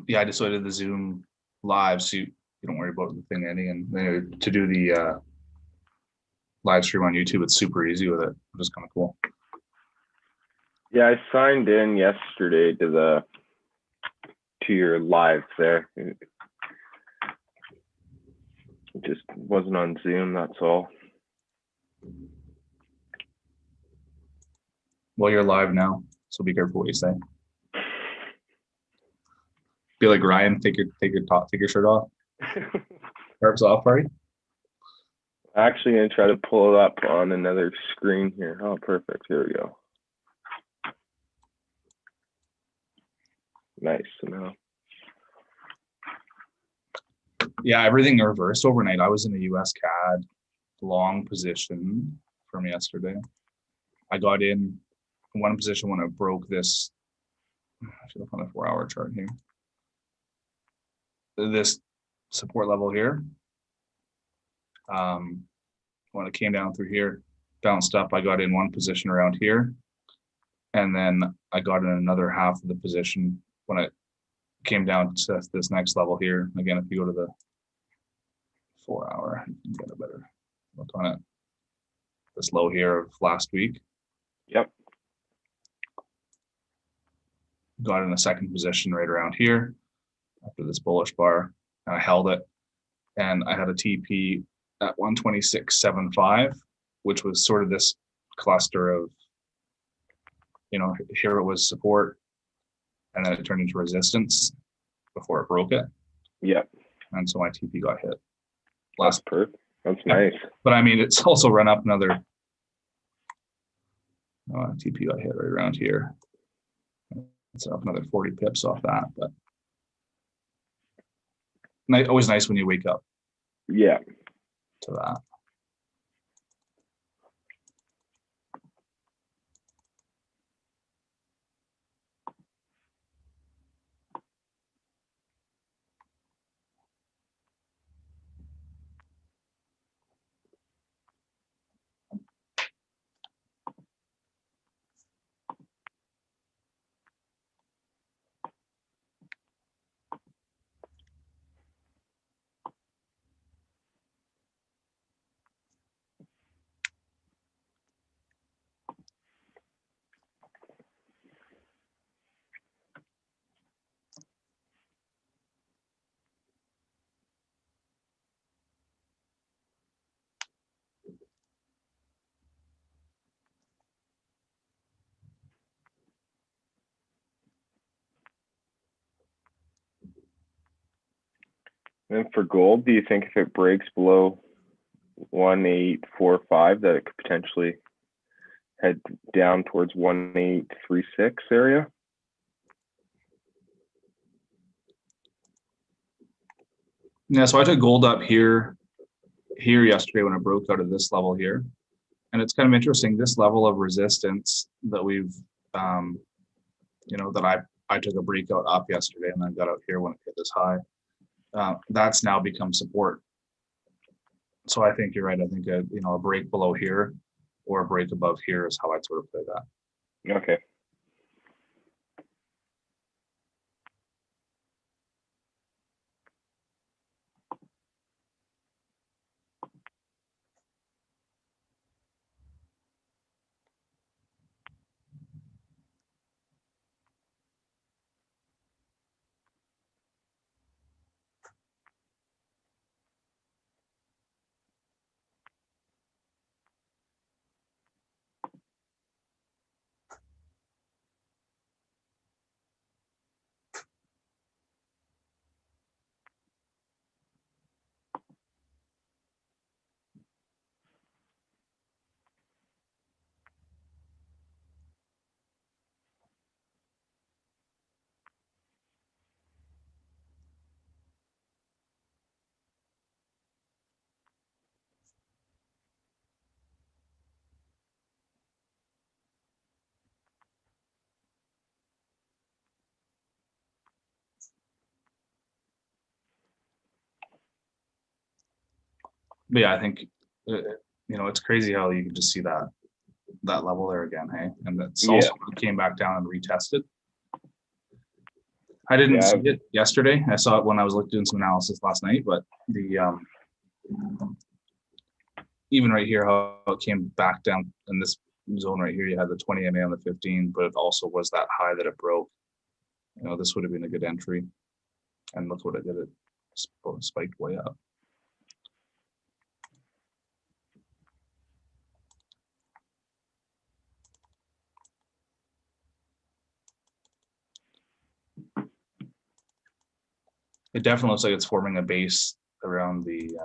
Yeah, I just did the Zoom live, so you don't worry about the thing ending. And then to do the live stream on YouTube, it's super easy with it, which is kind of cool. Yeah, I signed in yesterday to your live there. It just wasn't on Zoom, that's all. Well, you're live now, so be careful what you say. Be like Ryan, take your shirt off. Scarves off, party. Actually gonna try to pull it up on another screen here. Oh, perfect. Here we go. Nice. Now. Yeah, everything reversed overnight. I was in a US CAD long position from yesterday. I got in one position when it broke this. I should look on the 4-hour chart here. This support level here. When it came down through here, bounced up, I got in one position around here. And then I got in another half of the position when it came down to this next level here. Again, if you go to the 4-hour, you can get a better look on it. This low here of last week. Yep. Got in a second position right around here after this bullish bar, and I held it. And I had a TP at 126.75, which was sort of this cluster of, here it was support, and then it turned into resistance before it broke it. Yep. And so my TP got hit. That's perfect. That's nice. But I mean, it's also run up another. TP got hit right around here. It's up another 40 pips off that, but always nice when you wake up. Yeah. To that. And for gold, do you think if it breaks below 1845 that it could potentially head down towards 1836 area? Yeah, so I took gold up here yesterday when it broke out of this level here. And it's kind of interesting, this level of resistance that we've, that I took a breakout up yesterday and then got out here when it hit this high. That's now become support. So I think you're right. I think a break below here or a break above here is how I'd sort of play that. Okay. But yeah, I think, it's crazy how you can just see that level there again, hey? And that's also came back down and retested. I didn't Yeah. see it yesterday. I saw it when I was doing some analysis last night, but the even right here, how it came back down in this zone right here, you had the 20 MA on the 15, but it also was that high that it broke. You know, this would have been a good entry. And look what it did. It spiked way up. It definitely looks like it's forming a base around the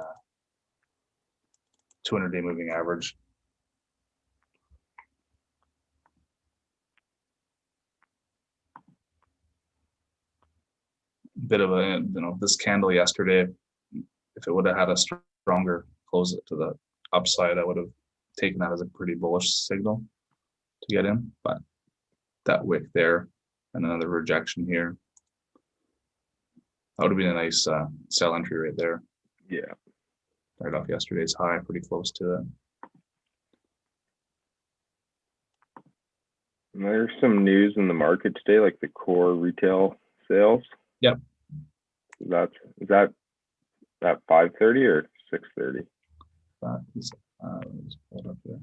200-day moving average. Bit of a, this candle yesterday, if it would have had a stronger close it to the upside, I would have taken that as a pretty bullish signal to get in. But that wick there and another rejection here, that would have been a nice sell entry right there. Yeah. Right off yesterday's high, pretty close to it. And there's some news in the market today, like the core retail sales. Yep. Is that at 5:30 or 6:30? Let's pull it up there.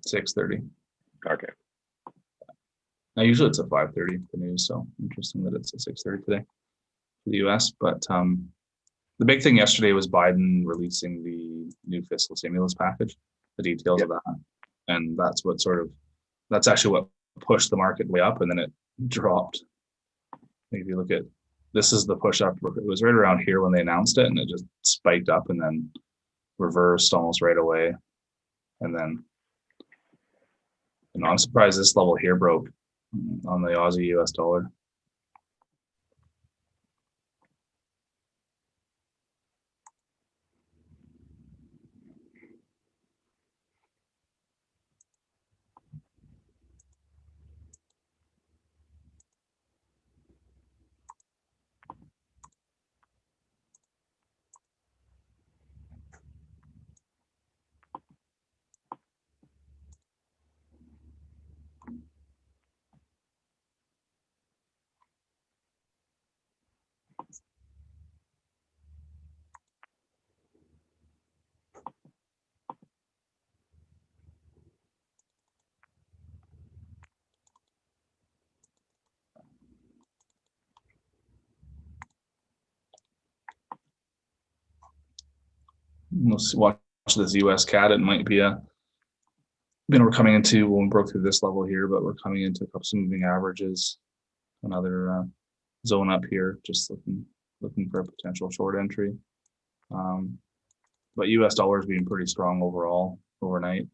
$6:30. Okay. Now usually it's at 5:30 the news, so interesting that it's at 6:30 today for the US. But the big thing yesterday was Biden releasing the new fiscal stimulus package, the details of that, and that's actually what pushed the market way up, and then it dropped. If you look at this, is the push up. It was right around here when they announced it, and it just spiked up and then reversed almost right away, and then I'm surprised this level here broke on the Aussie US dollar. We'll watch this US CAD. It might be we're coming into, when we broke through this level here, but we're coming into a couple of moving averages, another zone up here, just looking for a potential short entry. But US dollars being pretty strong overall overnight.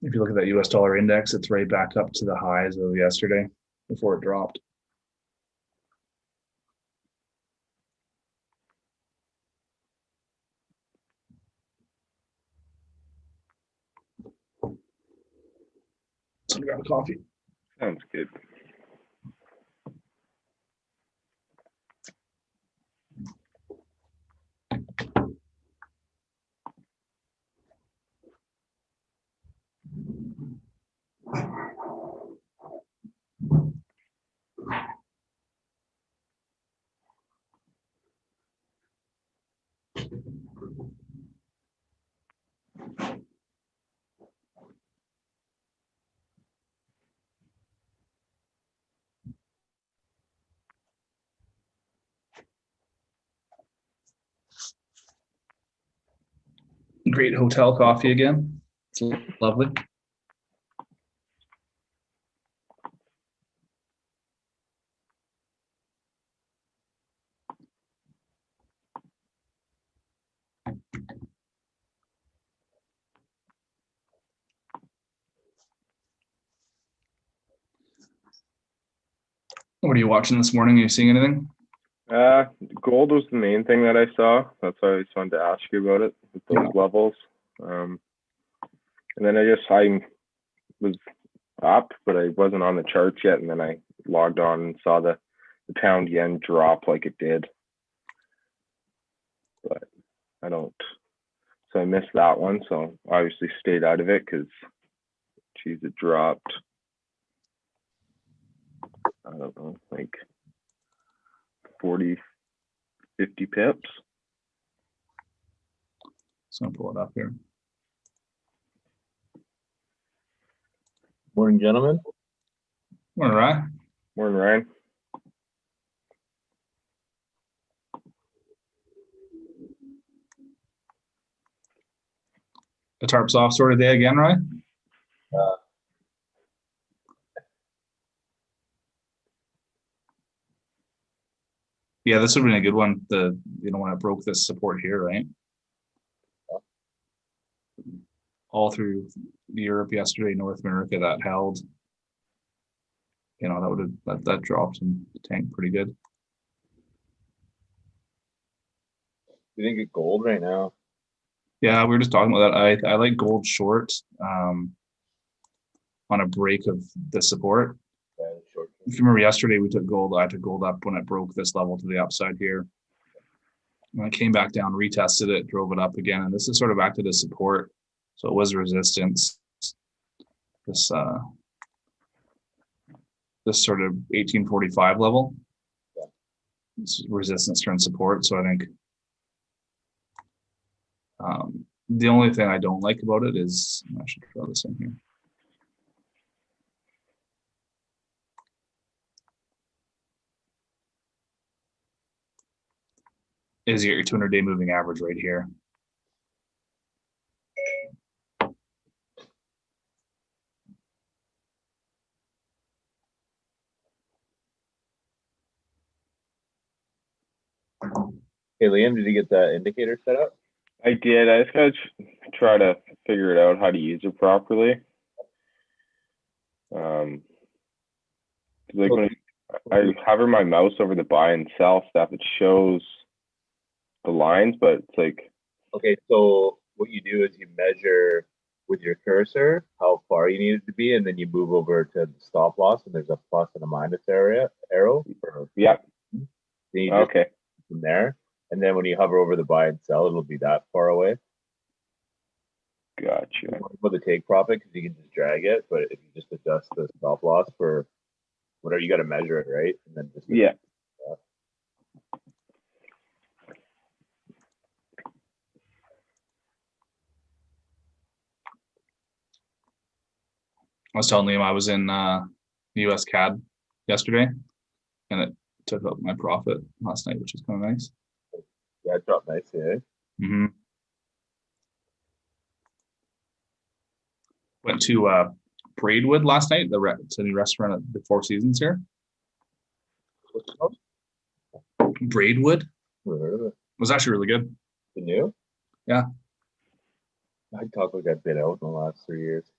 If you look at that US dollar index, it's right back up to the highs of yesterday before it dropped. So grab a coffee. Sounds good. Great hotel coffee again. It's lovely. What are you watching this morning? Are you seeing anything? Gold was the main thing that I saw. That's why I just wanted to ask you about it with those levels. And then I was up, but I wasn't on the charts yet. And then I logged on and saw the pound yen drop like it did. But I don't, so I missed that one. So obviously stayed out of it because, geez, it dropped, I don't know, like 40, 50 pips. So I'm gonna pull it up here. Morning, gentlemen. Morning, Ryan. Morning, Ryan. The tarp's off sort of day again, Ryan? Yeah, this would have been a good one. When it broke this support here, right? All through Europe yesterday, North America that held. That would have that dropped and tanked pretty good. You think of gold right now? Yeah, we were just talking about that. I like gold short on a break of the support. Yeah, short. If you remember yesterday, we took gold. I took gold up when it broke this level to the upside here. When it came back down, retested it, drove it up again, and this is sort of acted as support. So it was resistance. This sort of 1845 level. Yeah. It's resistance turns support. So I think the only thing I don't like about it is, I should throw this in here. Is your 200-day moving average right here. Hey, Liam, did you get that indicator set up? I did. I just gotta try to figure it out how to use it properly. Like when I hover my mouse over the buy and sell stuff, it shows the lines, but it's like, Okay, so what you do is you measure with your cursor how far you need it to be, and then you move over to the stop loss, and there's a plus and a minus arrow. yeah. Then you just Okay. from there, and then when you hover over the buy and sell, it'll be that far away. Gotcha. For the take profit, because you can just drag it, but if you just adjust the stop loss for whatever, you got to measure it, right? And then just Yeah. I was telling Liam I was in US CAD yesterday, and it took up my profit last night, which is kind of nice. Yeah, it dropped nicely, eh? Mm-hmm. Went to Braidwood last night. It's a new restaurant at the Four Seasons here. What's it called? Braidwood. Never heard of it. It was actually really good. The new? Yeah. I talk like I've been out in the last 3 years.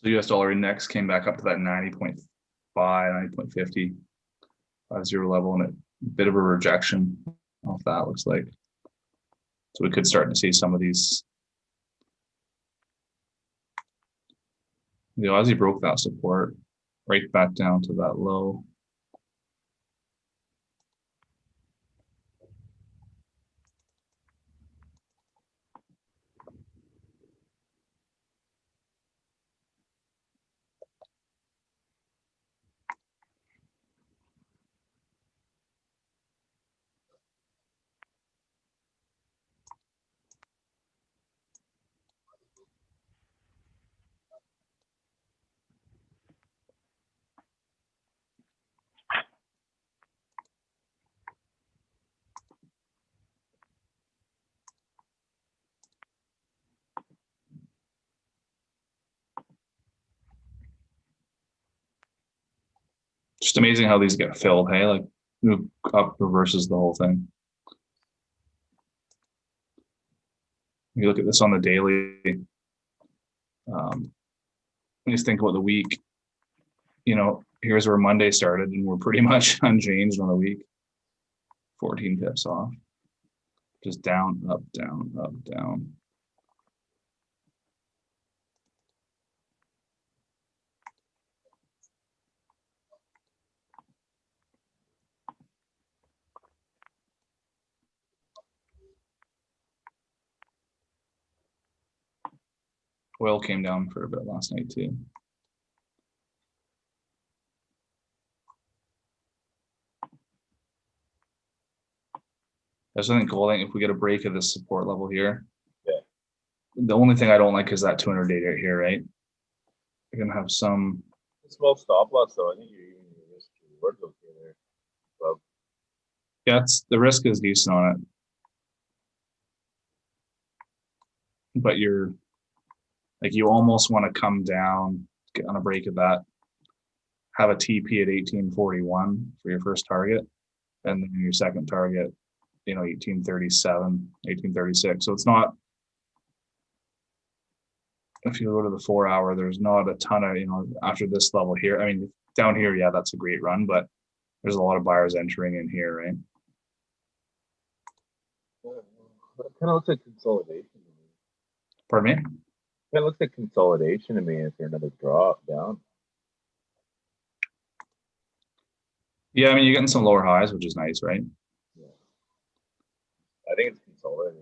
The US dollar index came back up to that 90.5, 90.50, 50 level, and a bit of a rejection off that, looks like. So we could start to see some of these The Aussie broke that support right back down to that low. Just amazing how these get filled. Hey, like move up reverses the whole thing. You look at this on the daily. You just think about the week. You know, here's where Monday started, and we're pretty much unchanged on the week. 14 pips off. Just down, up, down, up, down. Oil came down for a bit last night too. I just think gold, if we get a break of this support level here, Yeah. The only thing I don't like is that 200-day right here, right? You're gonna have some. Small stop loss, though. I think you're even your risk reward okay there. Well, Yeah, the risk is decent on it, but you're like you almost want to come down, get on a break of that, have a TP at 1841 for your first target, and then your second target, 1837, 1836. So it's not. If you go to the 4 hour, there's not a ton of, after this level here. I mean, down here, yeah, that's a great run, but there's a lot of buyers entering in here, right? but it kind of looks like consolidation to me. Pardon me? It looks like consolidation to me if you're another drop down. Yeah, I mean, you're getting some lower highs, which is nice, right? Yeah. I think it's consolidating.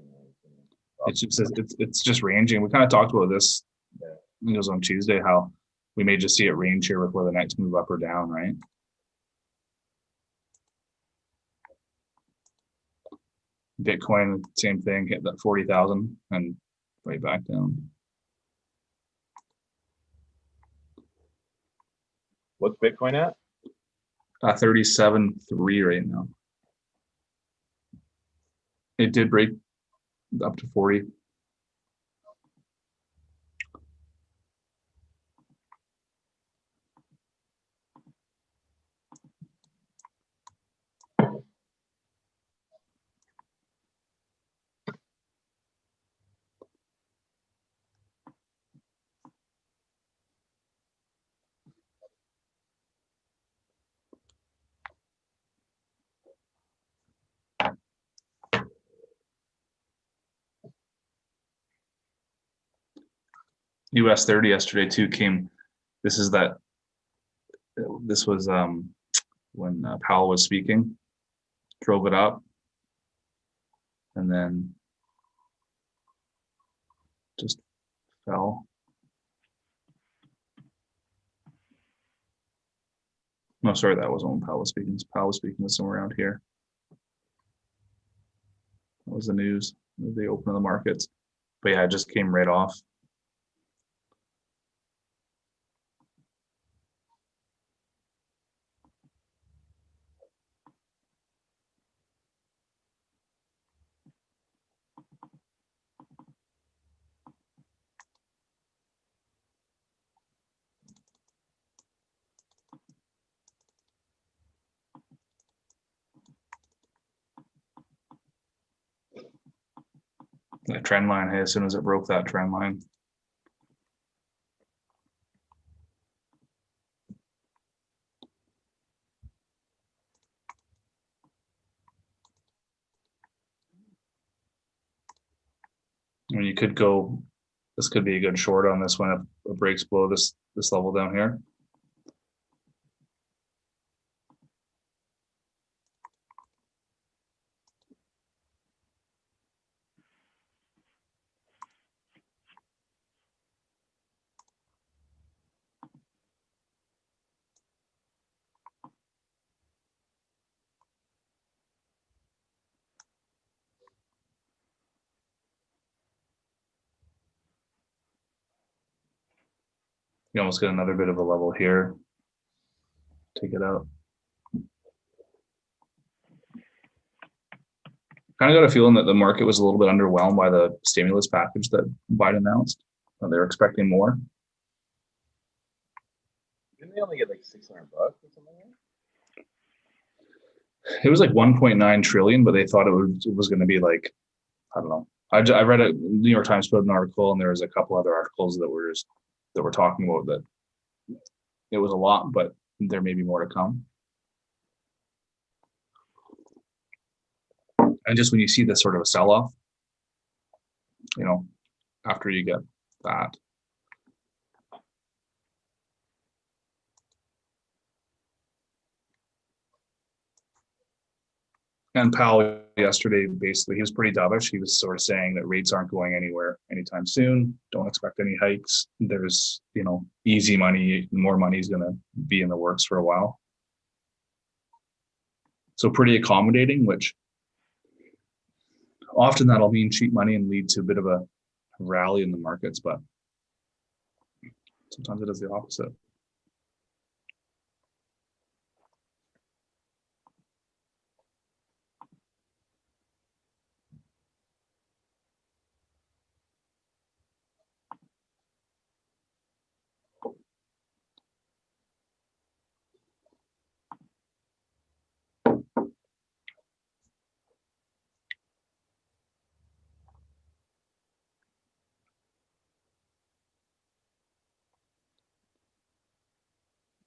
It's just ranging. We kind of talked about this. Yeah. I think it was on Tuesday how we may just see it range here before the next move up or down, right? Bitcoin, same thing, hit that 40,000 and right back down. What's Bitcoin at? 37.3 right now. It did break up to 40. US 30 yesterday too came. This was when Powell was speaking, drove it up, and then just fell. No, sorry, that wasn't when Powell was speaking. Powell was speaking was somewhere around here. That was the news. They opened the markets, but yeah, it just came right off. That trend line, hey, as soon as it broke that trend line. I mean, you could go this could be a good short on this one if it breaks below this level down here. You almost get another bit of a level here. Take it out. Kind of got a feeling that the market was a little bit underwhelmed by the stimulus package that Biden announced. They were expecting more. Didn't they only get like $600 or something like that? It was like 1.9 trillion, but they thought it was going to be like, I don't know. I read a New York Times put an article, and there was a couple other articles that were talking about that it was a lot, but there may be more to come. And just when you see this sort of a sell-off, you know, after you get that. And Powell yesterday, basically, he was pretty dovish. He was sort of saying that rates aren't going anywhere anytime soon. Don't expect any hikes. There's, easy money, more money is going to be in the works for a while. So pretty accommodating, which often that'll mean cheap money and lead to a bit of a rally in the markets, but sometimes it does the opposite.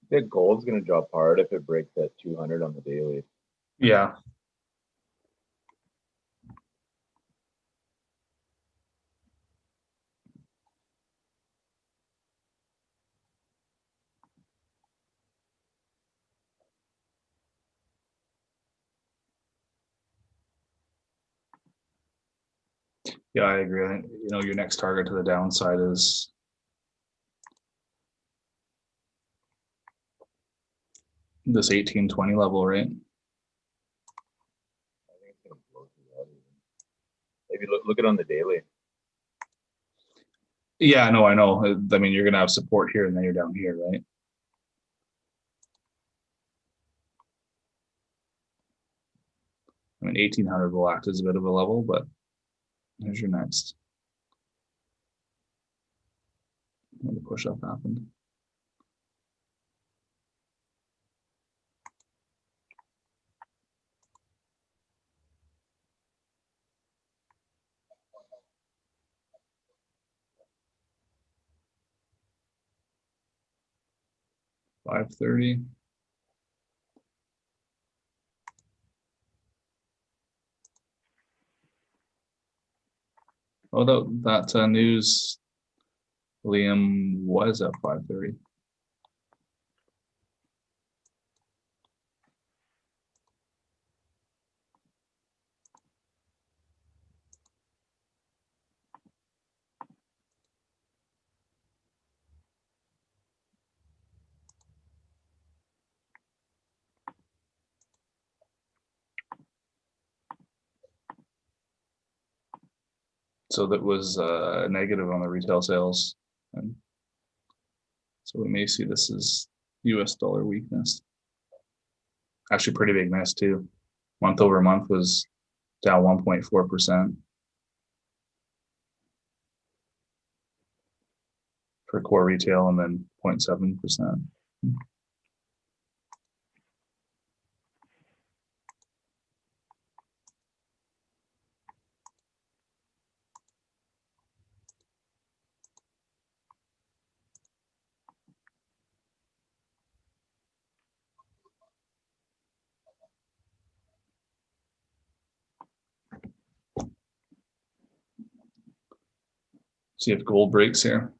I think gold's gonna drop hard if it breaks that 200 on the daily. Yeah. Yeah, I agree. I think, your next target to the downside is this 1820 level, right? I think it's gonna blow through that even. Maybe look it on the daily. Yeah, no, I know. I mean, you're going to have support here and then you're down here, right? I mean, 1800 will act as a bit of a level, but here's your next. When the push up happened. $530. Oh, that news, Liam, was at 530. So that was negative on the retail sales. And so we may see this as US dollar weakness. Actually pretty big miss too. Month over month was down 1.4% for core retail and then 0.7%. See if gold breaks here.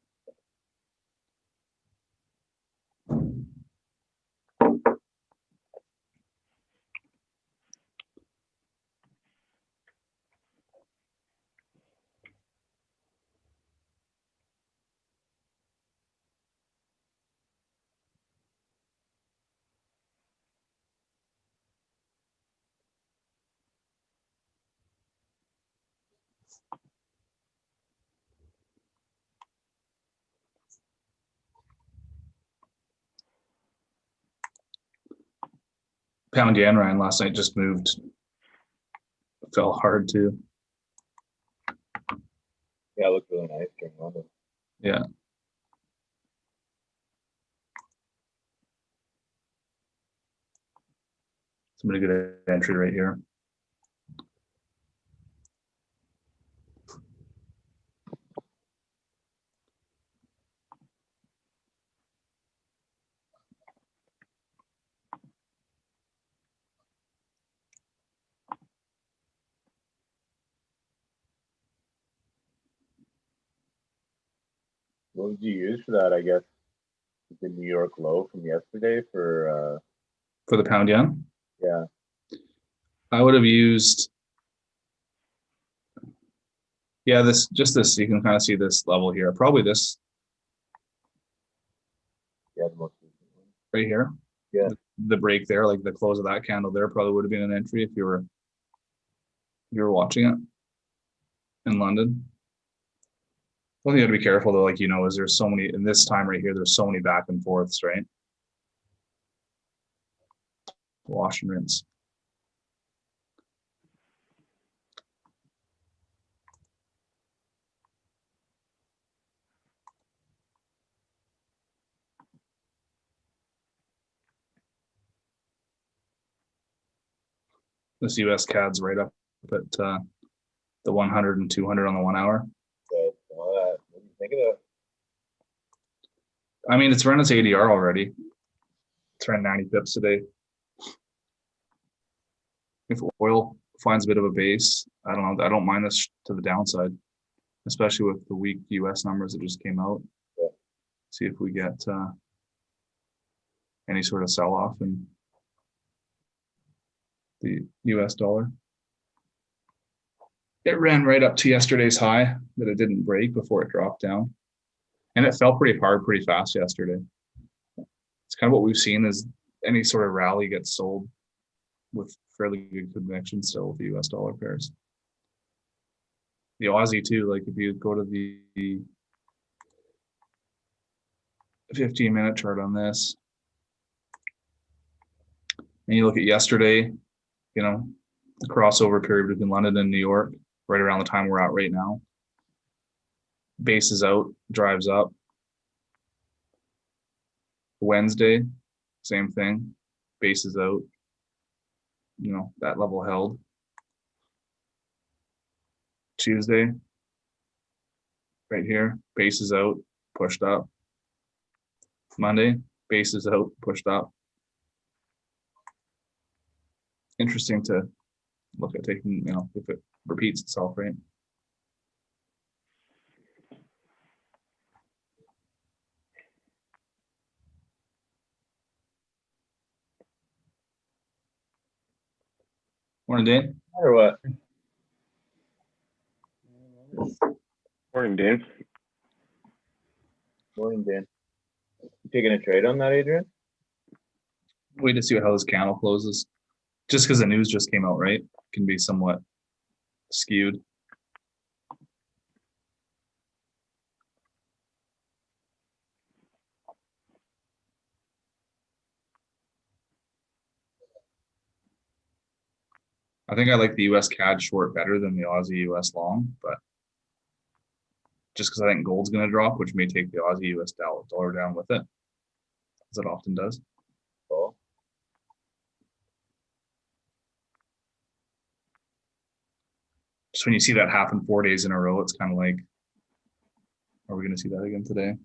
Pound yen Ryan last night just moved, fell hard too. Yeah, it looked really nice during London. Yeah. Somebody get an entry right here. What would you use for that? I guess the New York low from yesterday for For the pound yen, yeah. I would have used, yeah, this, just this, you can kind of see this level here. Probably this Yeah, the most recent one. right here. Yeah. The break there, like the close of that candle there probably would have been an entry if you were watching it in London. One thing you got to be careful though, like, you know, is there's so many in this time right here, there's so many back and forths, right? Wash and rinse. This US CAD's right up at the 100 and 200 on the 1 hour. So, what do you think of that? I mean, it's run its ADR already. It's around 90 pips today. If oil finds a bit of a base, I don't know. I don't mind this to the downside, especially with the weak US numbers that just came out. Yeah. See if we get any sort of sell off in the US dollar. It ran right up to yesterday's high that it didn't break before it dropped down. And it fell pretty hard, pretty fast yesterday. It's kind of what we've seen is any sort of rally gets sold with fairly good conviction still with the US dollar pairs. The Aussie too, like if you go to the 15-minute chart on this, and you look at yesterday, you know, the crossover period between London and New York, right around the time we're at right now. Base is out, drives up. Wednesday, same thing. Base is out. You know, that level held. Tuesday, right here, base is out, pushed up. Monday, base is out, pushed up. Interesting to look at taking, you know, if it repeats itself, right? Morning, Dane. Or what? Morning, Dane. Morning, Dan. You taking a trade on that, Adrian? Wait to see how this candle closes. Just because the news just came out, right? Can be somewhat skewed. I think I like the US CAD short better than the Aussie US long, but just because I think gold's going to drop, which may take the Aussie US dollar down with it, as it often does. Oh. Just when you see that happen 4 days in a row, it's kind of like, are we going to see that again today?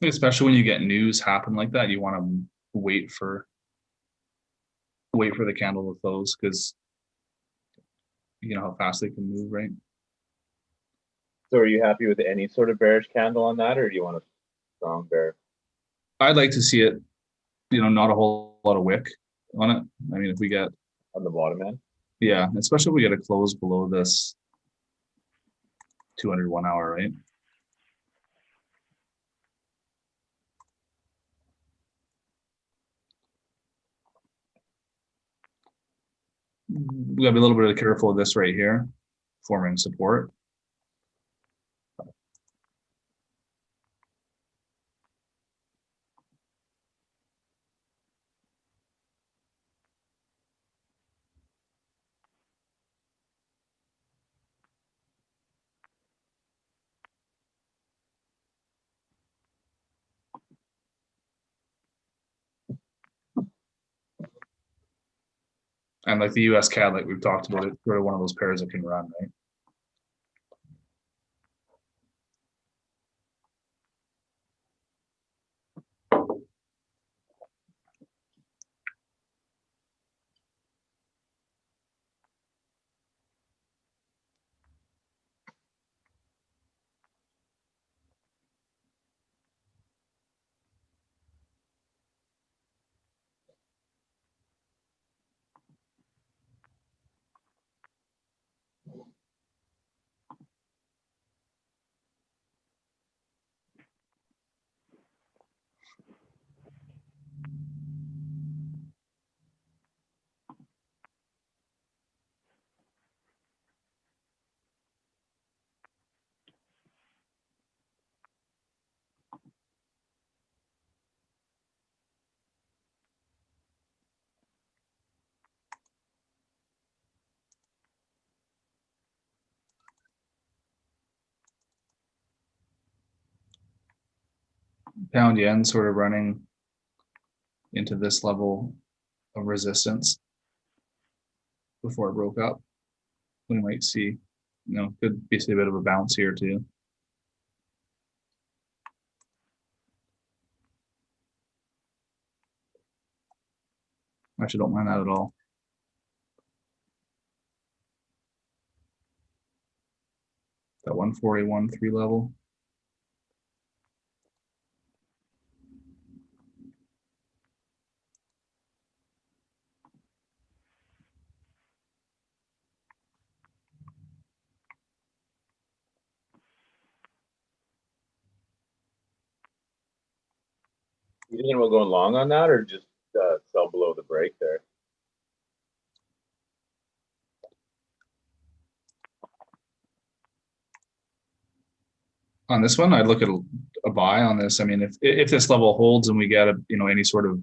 Especially when you get news happen like that, you want to wait for the candle to close because you know how fast they can move, right? So are you happy with any sort of bearish candle on that, or do you want a strong bear I'd like to see it, not a whole lot of wick on it. I mean, if we get, on the bottom end? yeah, especially if we get a close below this 201 hour, right? We gotta be a little bit careful of this right here, forming support. And like the US CAD, like we've talked about, it's sort of one of those pairs that can run, right? Pound yen sort of running into this level of resistance before it broke up. We might see, could be a bit of a bounce here too. Actually, don't mind that at all. That 141.3 level. You thinking about going long on that, or just sell below the break there? On this one, I'd look at a buy on this. I mean, if this level holds and we get any sort of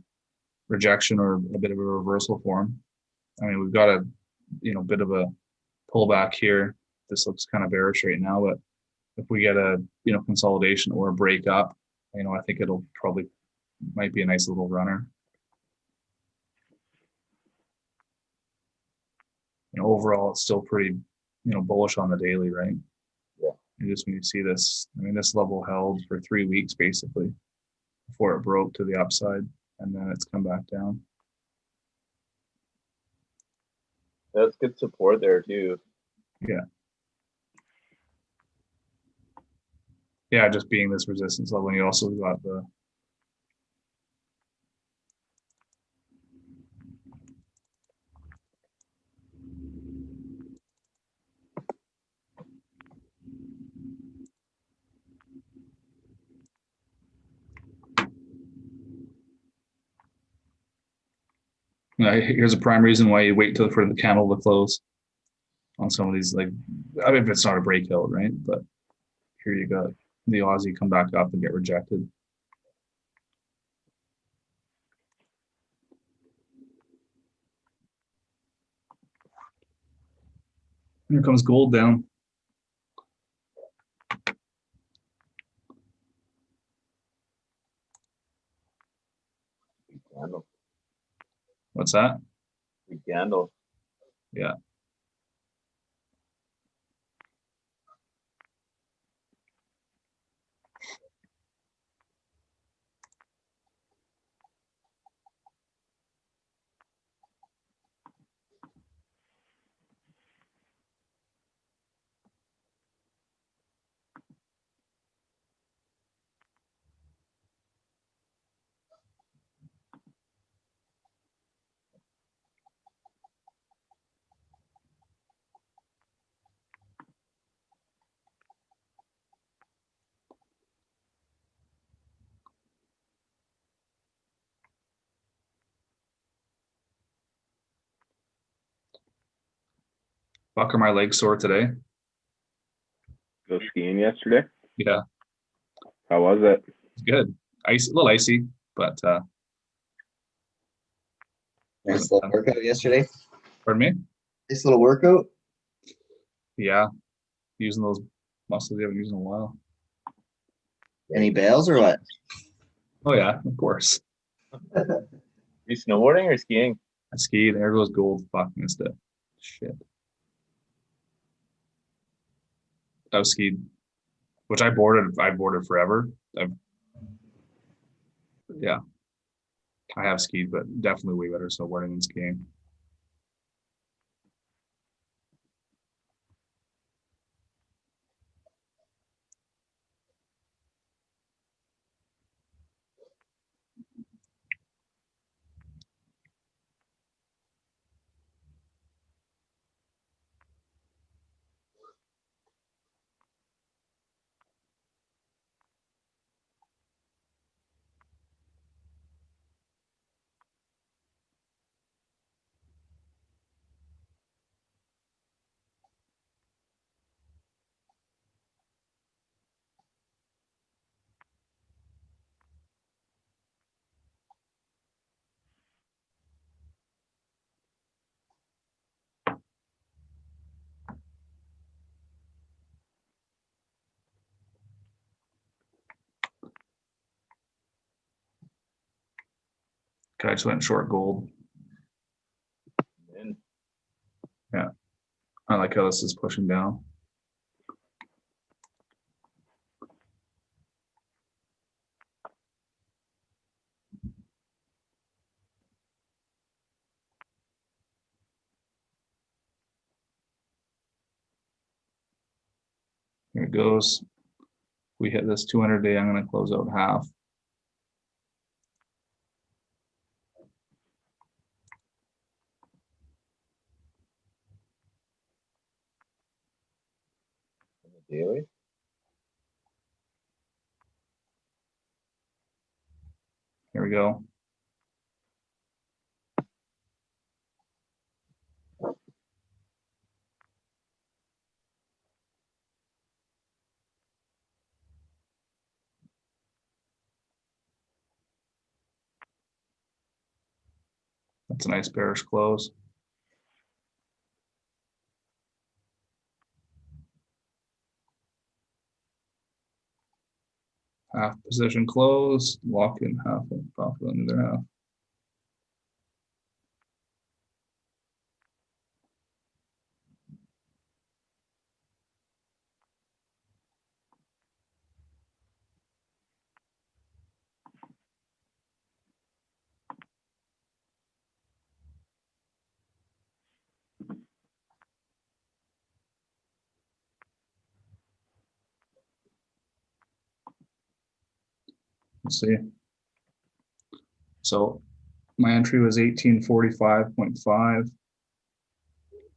rejection or a bit of a reversal form, I mean, we've got a bit of a pullback here. This looks kind of bearish right now, but if we get a consolidation or a break up, I think it'll probably might be a nice little runner. Overall, it's still pretty bullish on the daily, right? Yeah. And just when you see this, I mean, this level held for 3 weeks basically before it broke to the upside, and then it's come back down. That's good support there too. Yeah. Yeah, just being this resistance level, and you also got the here's a prime reason why you wait for the candle to close on some of these, like, I mean, if it's not a breakout, right? But here you got the Aussie come back up and get rejected. Here comes gold down. Candle. What's that? Big candle. Yeah. Fuck, are my legs sore today? Go skiing yesterday. Yeah, How was it? it's good. Icy, a little icy, but Nice wasn't little bad. workout yesterday. Pardon me? Nice little workout. Yeah, using those muscles you haven't used in a while. Any bails or what? Oh yeah, of course. You snowboarding or skiing? I skied. There goes gold. Fuck, missed it. Shit. I skied, which I boarded. I boarded forever. Yeah, I have skied, but definitely way better snowboarding than skiing. Okay, I just went short gold. And Yeah, I like how this is pushing down. Here it goes. We hit this 200 day. I'm going to close out half. the daily. Here we go. That's a nice bearish close. Half position close, lock in half and profit on the other half. Let's see. So my entry was 1845.5.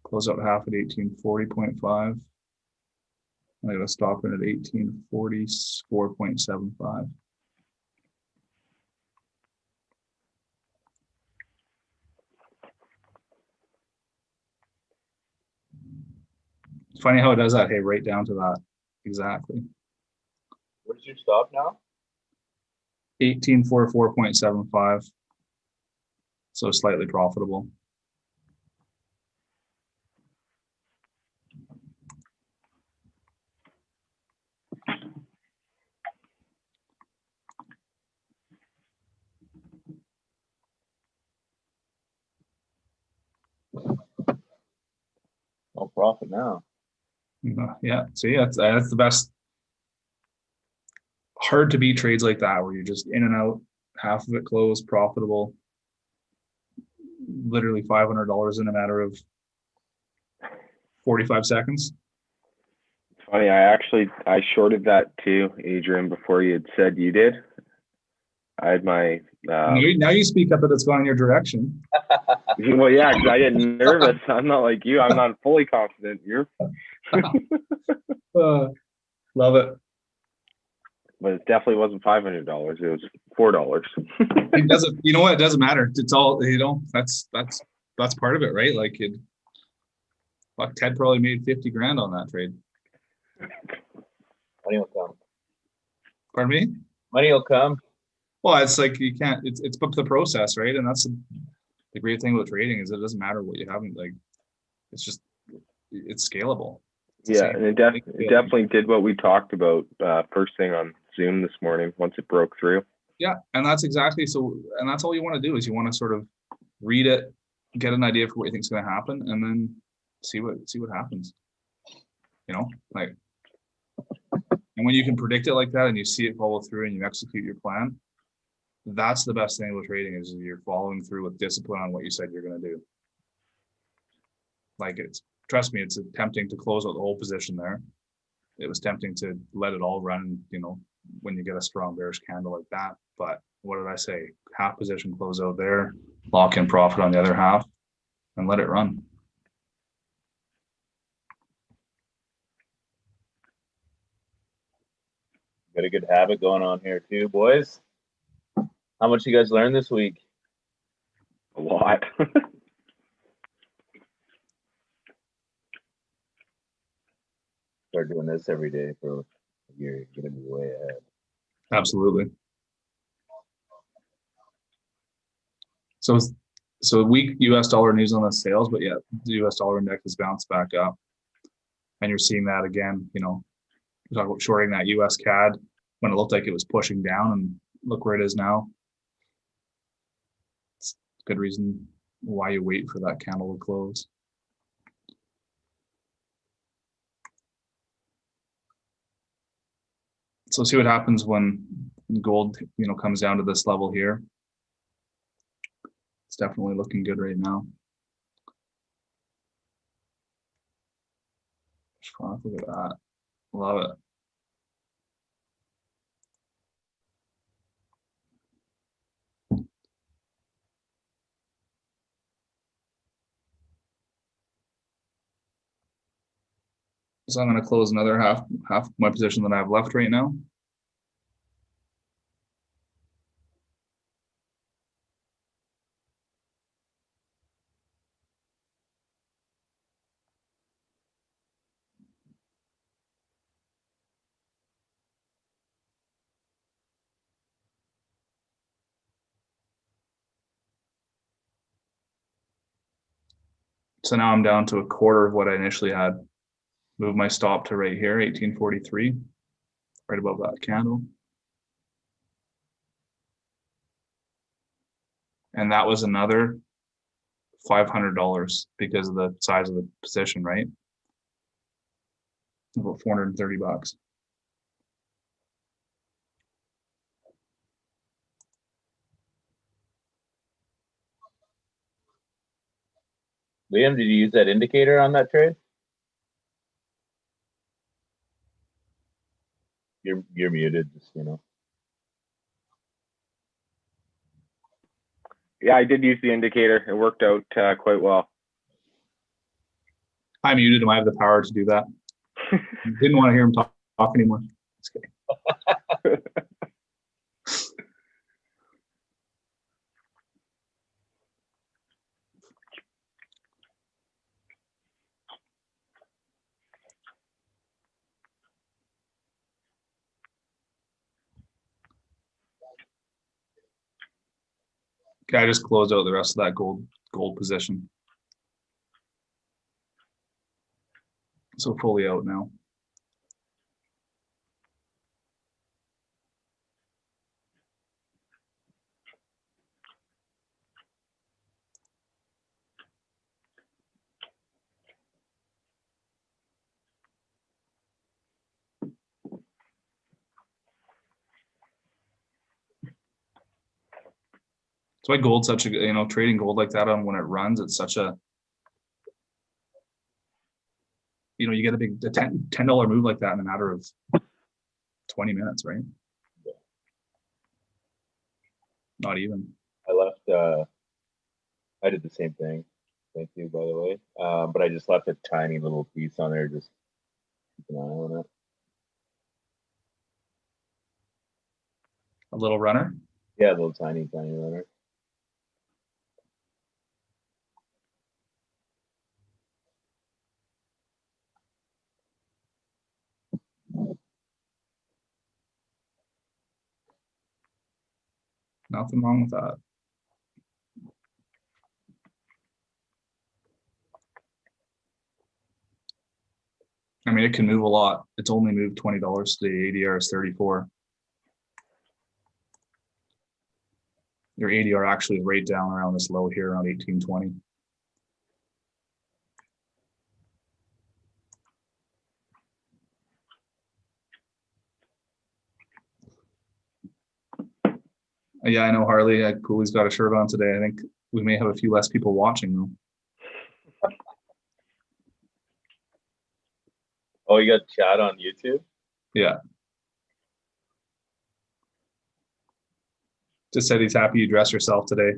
Close out half at 1840.5. I got to stop it at 1844.75. It's funny how it does that. Hey, right down to that. Exactly. Where's your stop now? 1844.75. So slightly profitable. No profit now. Yeah, see, that's the best. Hard to beat trades like that where you're just in and out, half of it closed, profitable. Literally $500 in a matter of 45 seconds. It's funny. I shorted that too, Adrian, before you had said you did. I had my. Now you speak up that it's gone in your direction. Well, yeah, because I get nervous. I'm not like you. I'm not fully confident. You're. Love it. But it definitely wasn't $500. It was $4. It doesn't. You know what? It doesn't matter. It's all. That's part of it, right? Like it. Fuck, Ted probably made 50 grand on that trade. Money will come. Pardon me? Money will come. Well, it's like you can't. It's book the process, right? And that's the great thing about trading is it doesn't matter what you haven't like. It's just it's scalable. It's the Yeah, same and it thing. definitely did what we talked about first thing on Zoom this morning once it broke through. Yeah, and that's exactly so. And that's all you want to do is you want to sort of read it, get an idea for what you think is going to happen, and then see what happens. You know, like, and when you can predict it like that, and you see it follow through, and you execute your plan, that's the best thing about trading is you're following through with discipline on what you said you're going to do. Like trust me, it's tempting to close out the whole position there. It was tempting to let it all run, you know, when you get a strong bearish candle like that. But what did I say? Half position close out there, lock in profit on the other half, and let it run. Got a good habit going on here too, boys. How much you guys learned this week? A lot. Start doing this every day for a year. You're gonna be way ahead. Absolutely. So weak US dollar news on the sales, but yeah, the US dollar index has bounced back up. And you're seeing that again, you know, we talk about shorting that US CAD when it looked like it was pushing down, and look where it is now. It's a good reason why you wait for that candle to close. So see what happens when gold, you know, comes down to this level here. It's definitely looking good right now. Look at that. Love it. So I'm going to close another half my position that I have left right now. So now I'm down to a quarter of what I initially had. Move my stop to right here, 1843, right above that candle. And that was another $500 because of the size of the position, right? About 430 bucks. Liam, did you use that indicator on that trade? You're muted, just you know. Yeah, I did use the indicator. It worked out quite well. I muted him. I have the power to do that. Didn't want to hear him talk anymore. Just kidding. Okay, I just closed out the rest of that gold position. So fully out now. That's why gold's such a, you know, trading gold like that on when it runs, it's such a, you know, you get a big $10 move like that in a matter of 20 minutes, right? Not even. I left. I did the same thing. Thank you, by the way. But I just left a tiny little piece on there. Just keep an eye on it. A little runner. Yeah, a little tiny runner. Nothing wrong with that. I mean, it can move a lot. It's only moved $20 today. ADR is 34. Your ADR actually is right down around this low here, around 1820. Yeah, I know Harley. Cooley's got a shirt on today. I think we may have a few less people watching though. Oh, you got chat on YouTube? Yeah. Just said he's happy you dressed yourself today.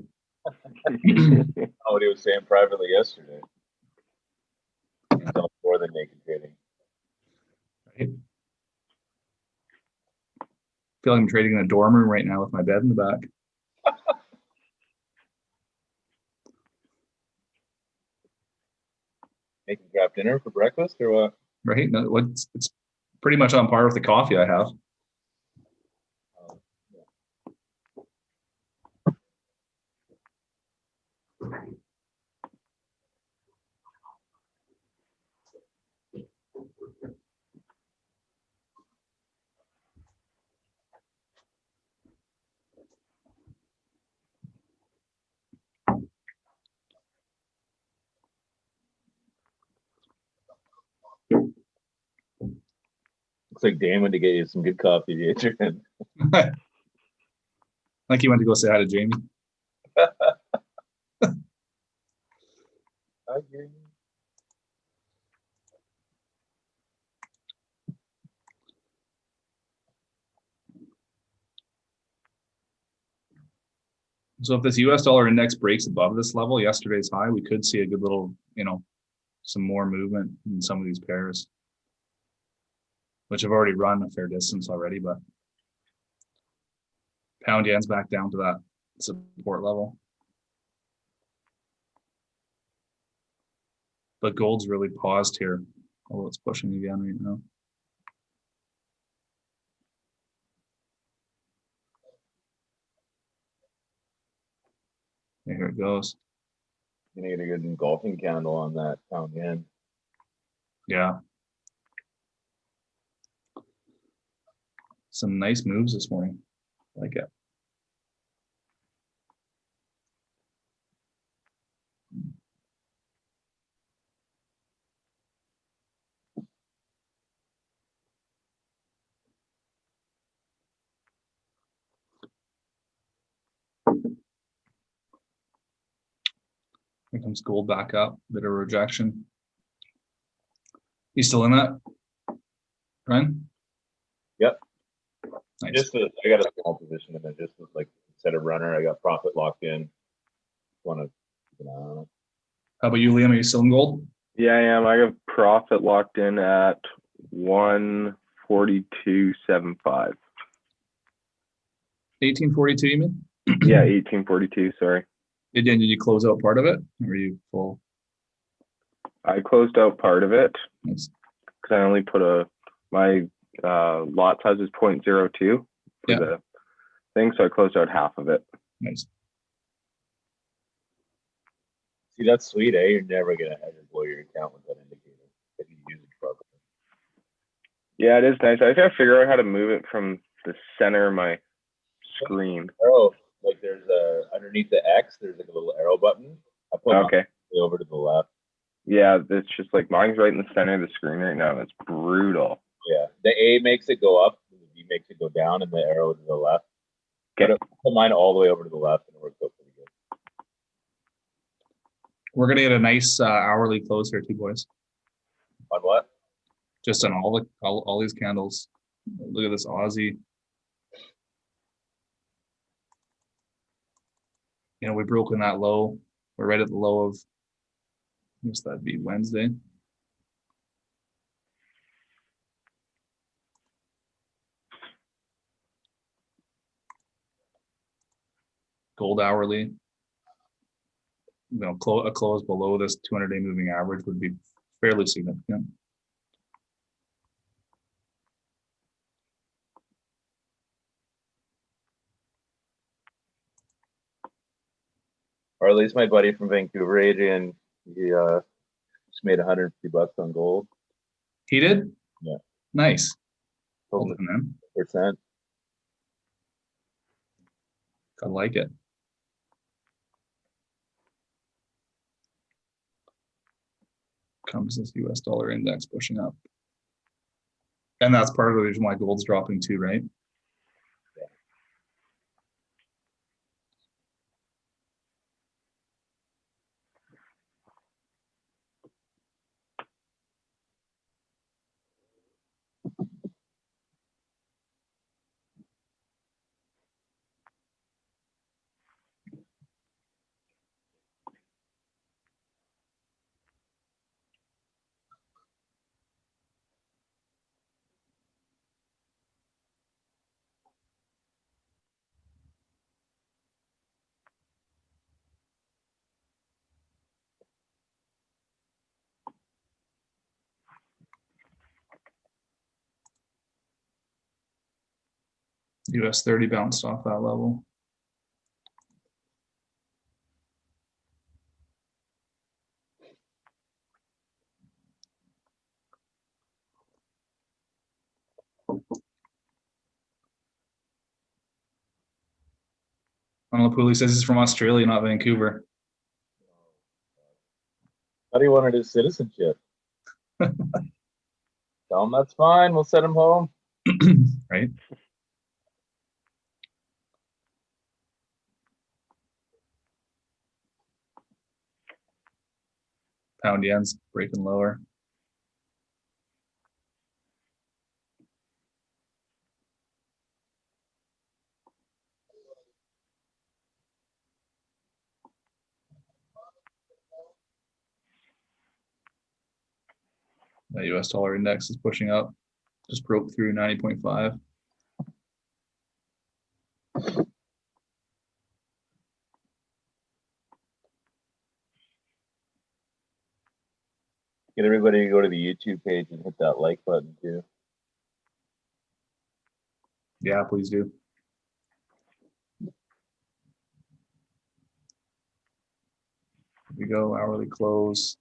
What he was saying privately yesterday. He's done more than naked trading. Right. Feel like I'm trading in a dorm room right now with my bed in the back. Making crap dinner for breakfast or what? Right? No, it's pretty much on par with the coffee I have. Looks like Damon to get you some good coffee, Adrian. I think he went to go say hi to Jamie. Hi, Jamie. So if this US dollar index breaks above this level, yesterday's high, we could see a good little, some more movement in some of these pairs, which have already run a fair distance already, but pound yen's back down to that support level. But gold's really paused here, although it's pushing again right now. And here it goes. Gonna get a good engulfing candle on that pound yen. Yeah. Some nice moves this morning. I like it. Here comes gold back up, bit of rejection. You still in that, Ryan? Yep. Nice. I got a small position in it. Just like instead of runner, I got profit locked in. Want to, How about you, Liam? Are you still in gold? Yeah, I am. I have profit locked in at 142.75. 1842, you mean? Yeah, 1842. Sorry. Did you close out part of it? Or are you full? I closed out part of it Nice. because I only put my lot size is 0.02 for the thing, so I closed out half of it. Nice. see, that's sweet, eh? You're never gonna ever blow your account with that indicator if you use it properly. Yeah, it is nice. I gotta figure out how to move it from the center of my screen. Oh, like there's underneath the X, there's like a little arrow button. I put Okay. mine over to the left. Yeah, it's just like mine's right in the center of the screen right now. It's brutal. Yeah, the A makes it go up, and the B makes it go down, and the arrow to the left. Okay. But I put mine all the way over to the left, and it works out pretty good. We're gonna get a nice hourly close here, too, boys. On what? Just on all these candles. Look at this Aussie. We broke in that low. We're right at the low of, I guess that'd be Wednesday. Gold hourly. A close below this 200-day moving average would be fairly significant. Harley's my buddy from Vancouver, Adrian. He just made $150 on gold. He did? Yeah. Nice. Told Well him done, man. percent. I like it. Comes this US dollar index pushing up. And that's part of the reason why gold's dropping too, right? US 30 bounced off that level. Lapuli says he's from Australia, not Vancouver. How do you wanted his citizenship? Tell him that's fine. We'll send him home. Right? Pound yen's breaking lower. The US dollar index is pushing up. Just broke through 90.5. Get everybody to go to the YouTube page and hit that like button too. Yeah, please do. Here we go, hourly close.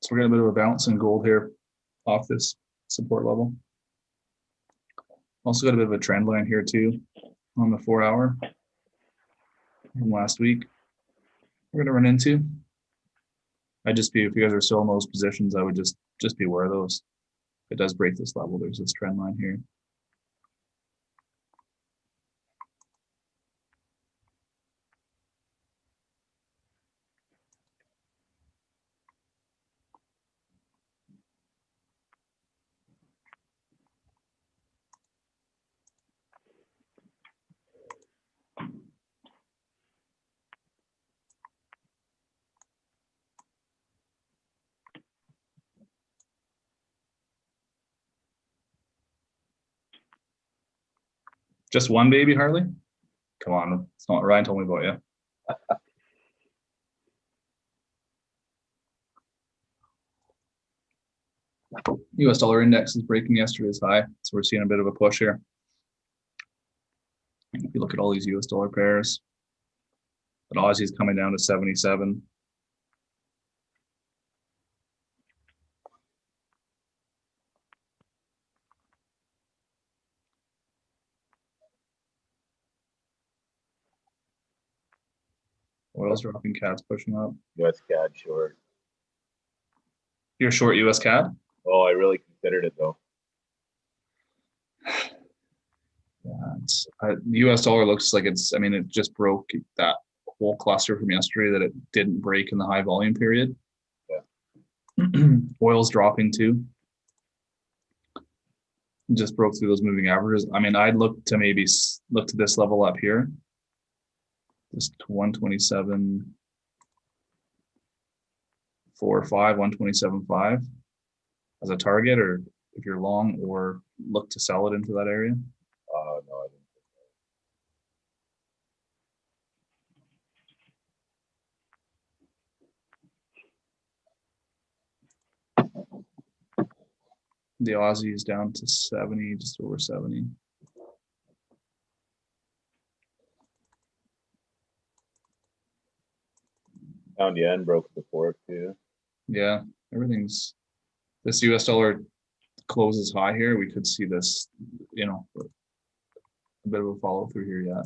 So we're getting a bit of a bounce in gold here off this support level. Also got a bit of a trend line here too on the 4 hour from last week. We're gonna run into. I'd just be, if you guys are still in those positions, I would just be aware of those. If it does break this level, there's this trend line here. Just one baby, Harley? Come on, it's not Ryan told me about you. US dollar index is breaking yesterday's high, so we're seeing a bit of a push here. If you look at all these US dollar pairs, but Aussie's coming down to 77. Oil's dropping, CAD's pushing up. US CAD short. You're short US CAD? Oh, I really considered it though. Yeah, it's the US dollar looks like it's, I mean, it just broke that whole cluster from yesterday that it didn't break in the high volume period. Yeah. Oil's dropping too. Just broke through those moving averages. I mean, I'd look to maybe look to this level up here. This 127.45, 127.5 as a target, or if you're long, or look to sell it into that area. No, I didn't. The Aussie is down to 70, just over 70. Pound yen broke before too. Yeah, everything's, this US dollar closes high here. We could see this, you know, a bit of a follow through here yet.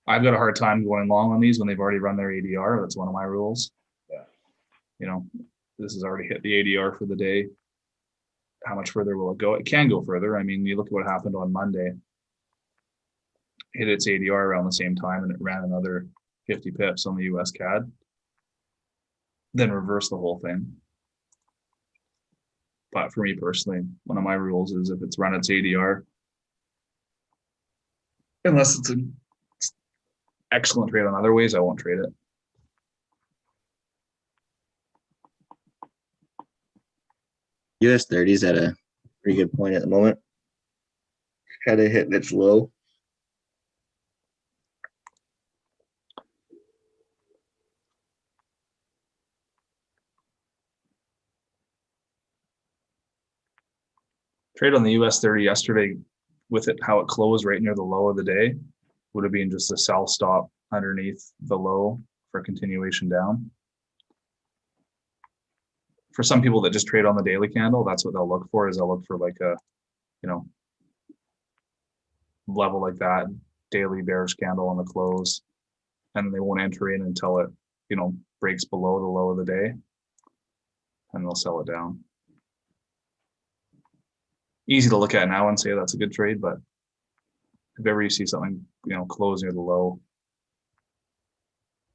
I've got a hard time going long on these when they've already run their ADR. That's one of my rules. Yeah. You know, this has already hit the ADR for the day. How much further will it go? It can go further. I mean, you look at what happened on Monday. Hit its ADR around the same time and it ran another 50 pips on the US CAD. Then reverse the whole thing. But for me personally, one of my rules is if it's run its ADR, unless it's an excellent trade on other ways, I won't trade it. US 30's at a pretty good point at the moment. Kind of hitting its low. Trade on the US 30 yesterday with it, how it closed right near the low of the day, would have been just a sell stop underneath the low for continuation down. For some people that just trade on the daily candle, that's what they'll look for, is they'll look for like a, you know, level like that, daily bearish candle on the close, and they won't enter in until it, you know, breaks below the low of the day, and they'll sell it down. Easy to look at now and say that's a good trade, but if ever you see something, you know, close near the low,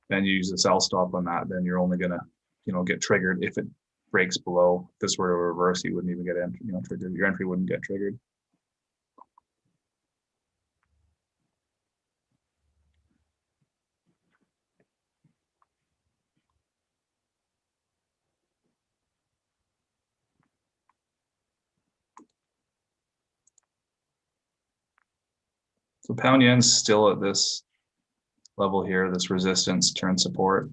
then you use the sell stop on that, then you're only gonna, you know, get triggered if it breaks below. If this were to reverse, you wouldn't even get entry, you know, triggered. Your entry wouldn't get triggered. So pound yen's still at this level here, this resistance turn support.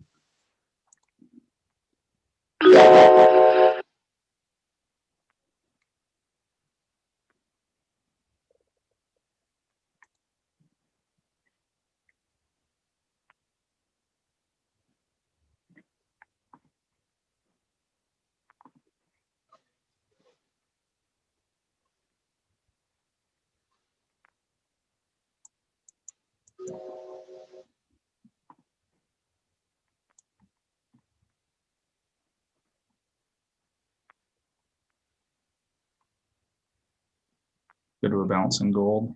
Bit of a bounce in gold.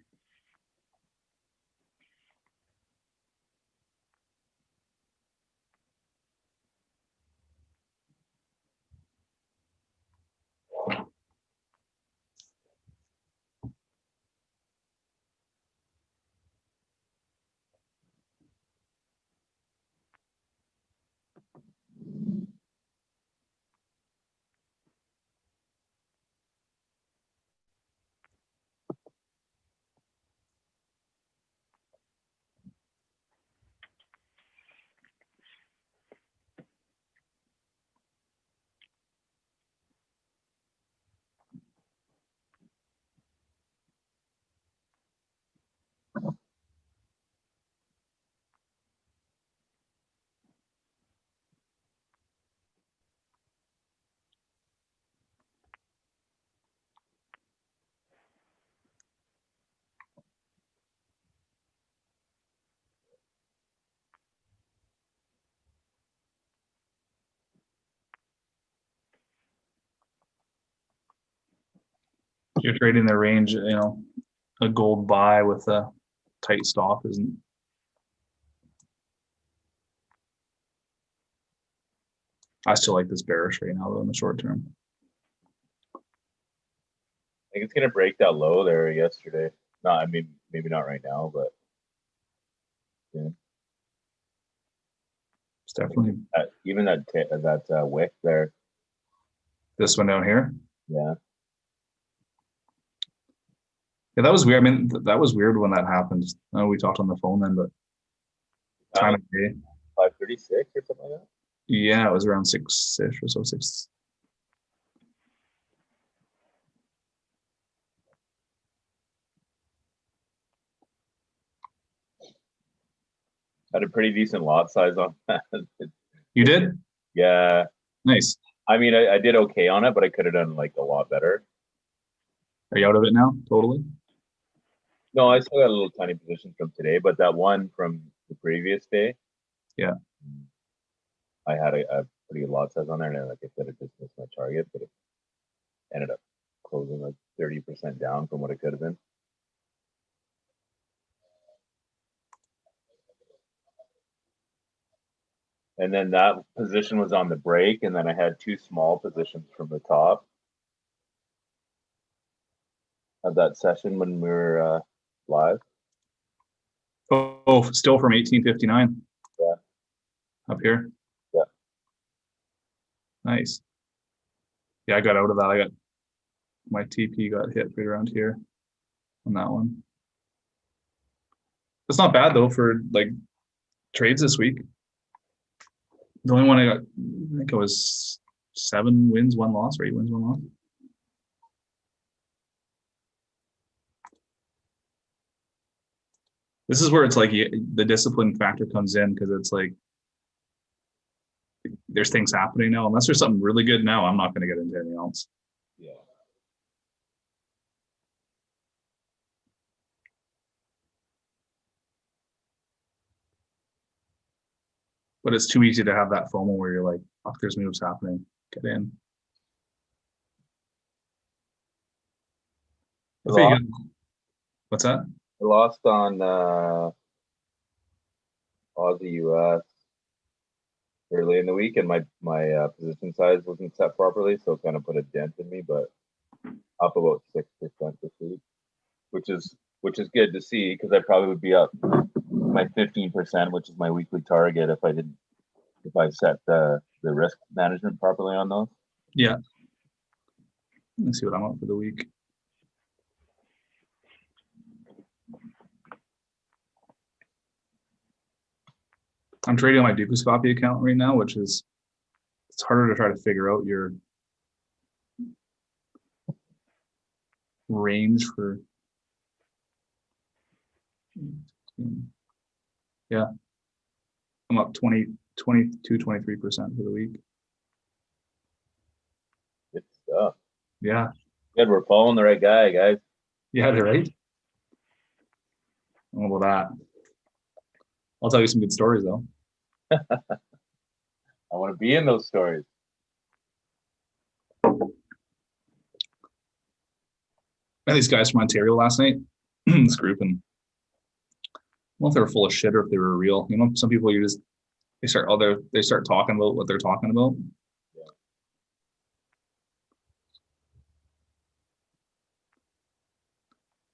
You're trading the range, you know, a gold buy with a tight stop isn't. I still like this bearish right now though in the short term. I think it's gonna break that low there yesterday. No, I mean maybe not right now, but yeah. It's definitely Even that wick there. this one down here. Yeah. Yeah, that was weird. I mean, that was weird when that happened. I know we talked on the phone then, but time of day. 536 or something like that. Yeah, it was around 6-ish or so, 6. Had a pretty decent lot size on that. You did? Yeah. Nice. I mean, I did okay on it, but I could have done like a lot better. Are you out of it now? Totally? No, I still got a little tiny position from today, but that one from the previous day. Yeah. I had a pretty good lot size on there, and like I said, it just missed my target, but it ended up closing like 30% down from what it could have been. And then that position was on the break, and then I had 2 small positions from the top of that session when we were live. Oh, still from 1859. Yeah. Up here. Yeah. Nice. Yeah, I got out of that. I got my TP got hit right around here on that one. It's not bad though for like trades this week. The only one I got, I think it was 7 wins, 1 loss, or 8 wins, 1 loss. This is where it's like the discipline factor comes in because it's like there's things happening now. Unless there's something really good now, I'm not going to get into anything else. Yeah. But it's too easy to have that FOMO where you're like, fuck, there's moves happening. Get in. What's that? I lost on Aussie US early in the week, and my position size wasn't set properly, so it kind of put a dent in me. But up about 6% this week, which is good to see because I probably would be up my 15%, which is my weekly target if I set the risk management properly on those. Yeah. Let's see what I'm up for the week. I'm trading on my Dupascopy account right now, which is, it's harder to try to figure out your range for. Yeah. I'm up 22, 23% for the week. Good stuff. Yeah. Good, we're following the right guy, guys. Yeah, they're right. What about that? I'll tell you some good stories though. I want to be in those stories. Met these guys from Ontario last night, this group, and I don't know if they were full of shit or if they were real. You know, some people they start talking about what they're talking about. Yeah.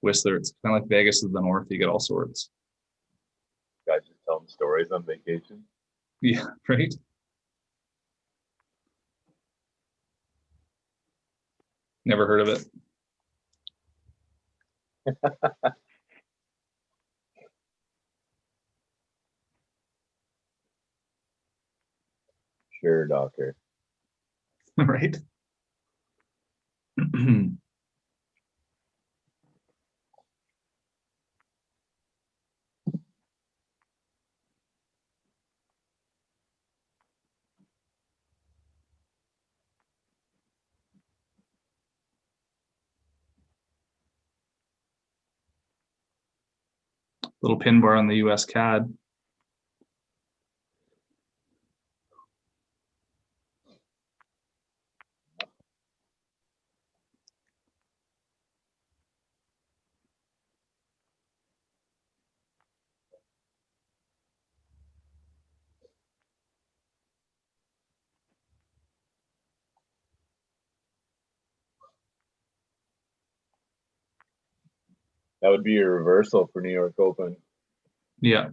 Whistler, it's kind of like Vegas is the north. You get all sorts. Guys just telling stories on vacation. Yeah, right. Never heard of it. Sure, doctor. Right. Little pin bar on the US CAD. That would be a reversal for New York Open. Yeah.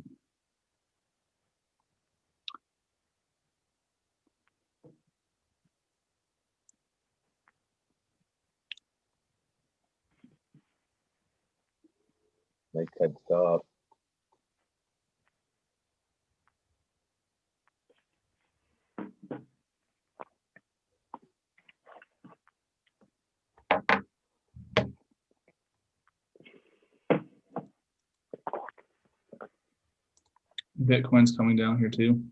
Nice head stop. Bitcoin's coming down here too.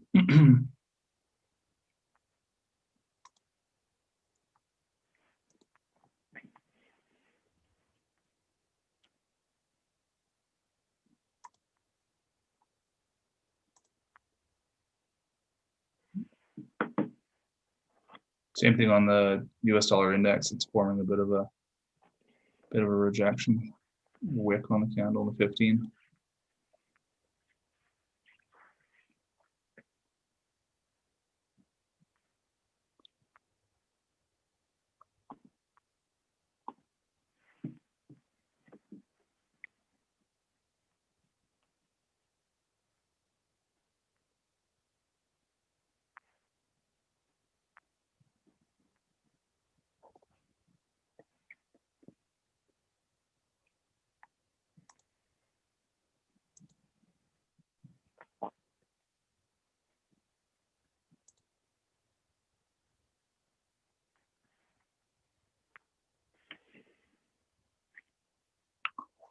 Same thing on the US dollar index. It's forming a bit of a rejection wick on the candle, the 15.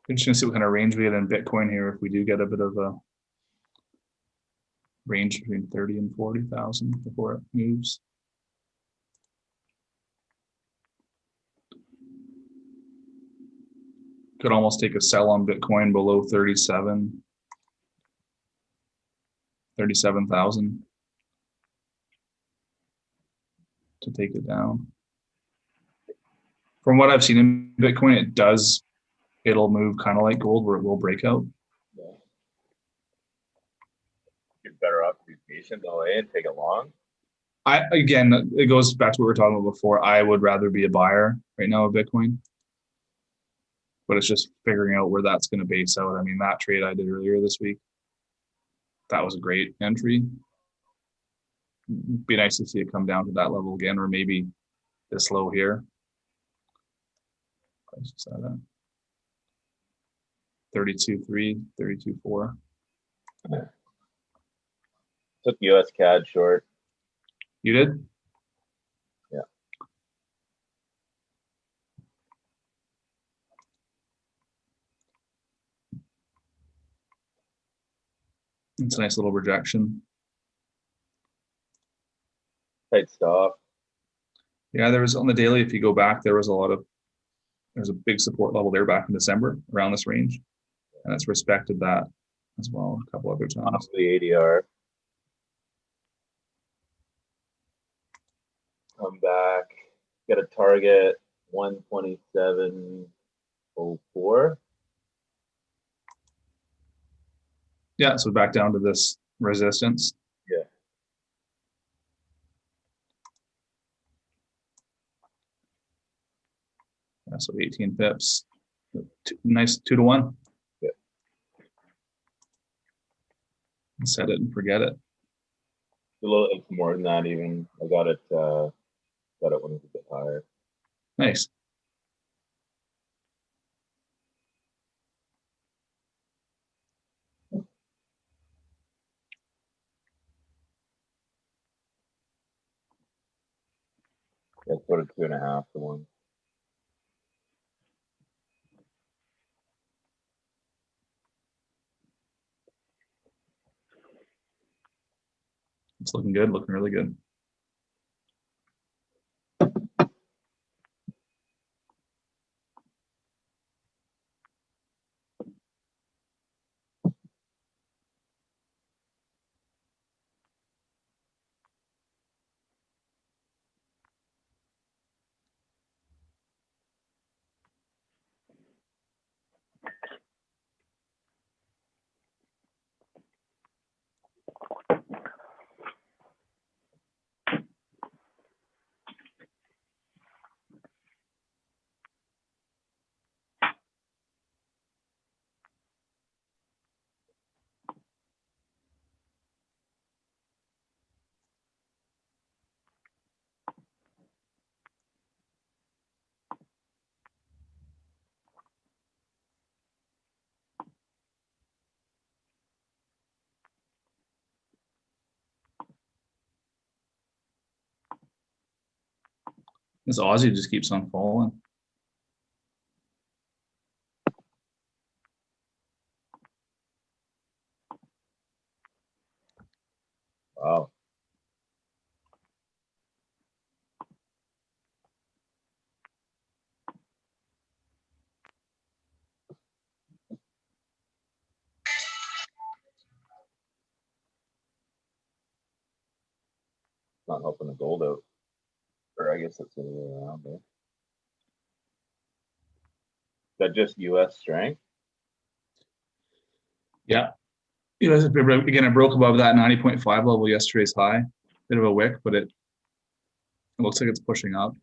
Interesting to see what kind of range we get in Bitcoin here if we do get a bit of a range between 30 and 40,000 before it moves. Could almost take a sell on Bitcoin below 37,000 to take it down. From what I've seen in Bitcoin, it'll move kind of like gold where it will break out. Yeah. You're better off to be patient all the way and take it long. Again, it goes back to what we were talking about before. I would rather be a buyer right now of Bitcoin, but it's just figuring out where that's going to base out. I mean, that trade I did earlier this week, that was a great entry. Be nice to see it come down to that level again, or maybe this low here. 32.3, 32.4. Took US CAD short. You did? Yeah. It's a nice little rejection. Tight stop. Yeah, there was on the daily, if you go back, there's a big support level there back in December around this range. And it's respected that as well a couple other times. Off the ADR. Come back. Get a target 127.04. Yeah, so back down to this resistance. Yeah. Yeah, so 18 pips. Nice 2 to 1. Yeah. Set it and forget it. It's more than that even. I got it when it was a bit higher. Nice. Yeah, sort of 2.5 to 1. It's looking good, looking really good. This Aussie just keeps on falling. Wow. Not helping the gold out. Or I guess that's the other way around there. Is that just US strength? Yeah. You know, again, it broke above that 90.5 level yesterday's high. Bit of a wick, but it looks like it's pushing up.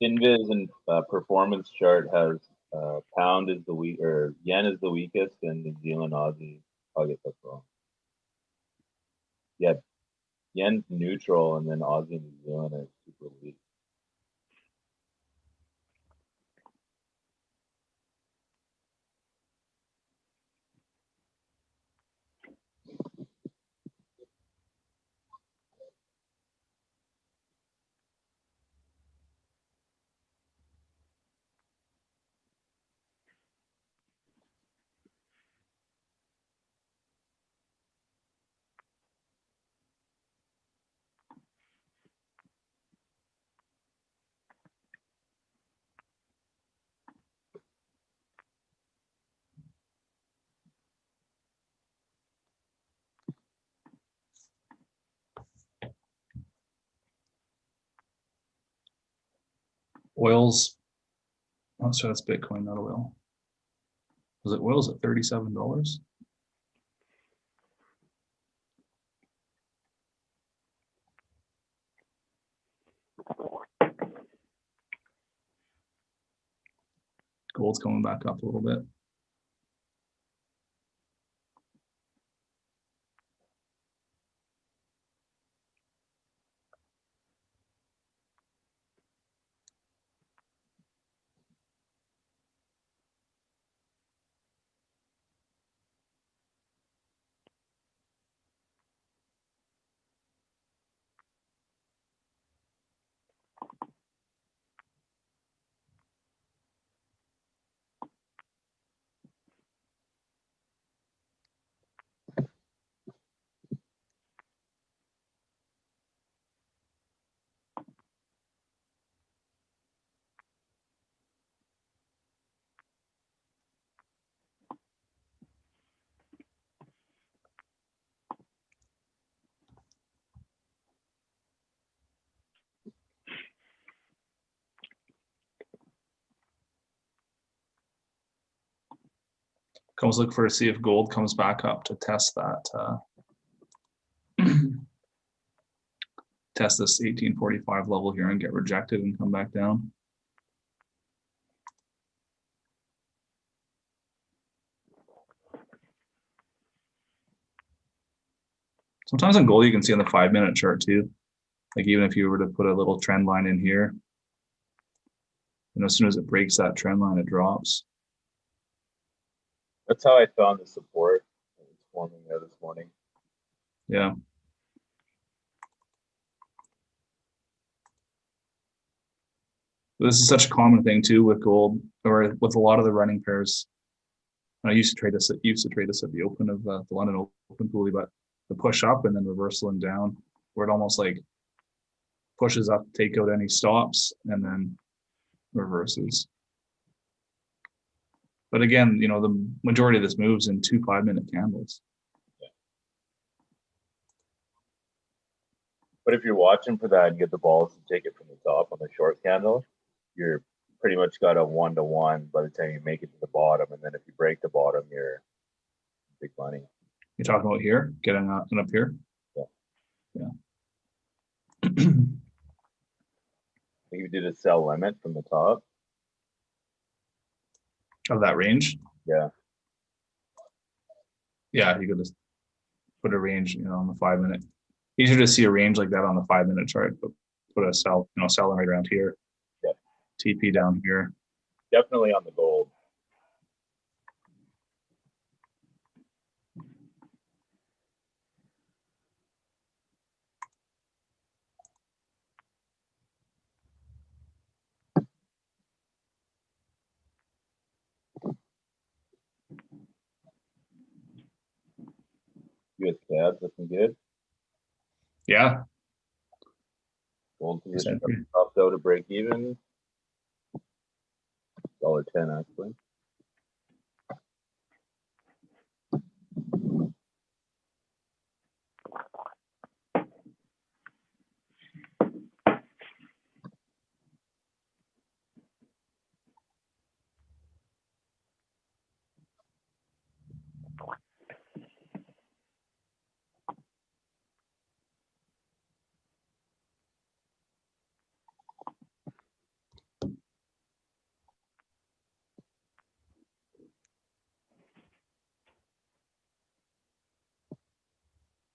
Invis and performance chart has pound is the weak or yen is the weakest and New Zealand Aussie. I'll get that wrong. Yeah, yen's neutral and then Aussie and New Zealand are super weak. Oil's, oh, sorry, that's Bitcoin, not oil. Was it oil's at $37? Gold's coming back up a little bit. Comes look for to see if gold comes back up to test that. Test this 1845 level here and get rejected and come back down. Sometimes on gold you can see on the 5-minute chart too. Like even if you were to put a little trend line in here, and as soon as it breaks that trend line, it drops. That's how I found the support that was forming there this morning. Yeah. This is such a common thing too with gold, or with a lot of the running pairs. I used to trade this at the open of the London Open Pool, but the push up and then reversal and down, where it almost like pushes up, take out any stops, and then reverses. But again, you know, the majority of this moves in 2 5-minute candles. But if you're watching for that and get the balls to take it from the top on the short candle, you're pretty much got a 1-to-1 by the time you make it to the bottom. And then if you break the bottom, you're big money. You're talking about here, getting up and up here? Yeah. Yeah. I think you did a sell limit from the top. Of that range? Yeah. Yeah, you could just put a range, you know, on the 5-minute. Easier to see a range like that on the 5-minute chart, but put a selling right around here. Yeah. TP down here. Definitely on the gold. US cabs looking good. Yeah. Gold position Exactly. topped out to break even. $1.10 actually.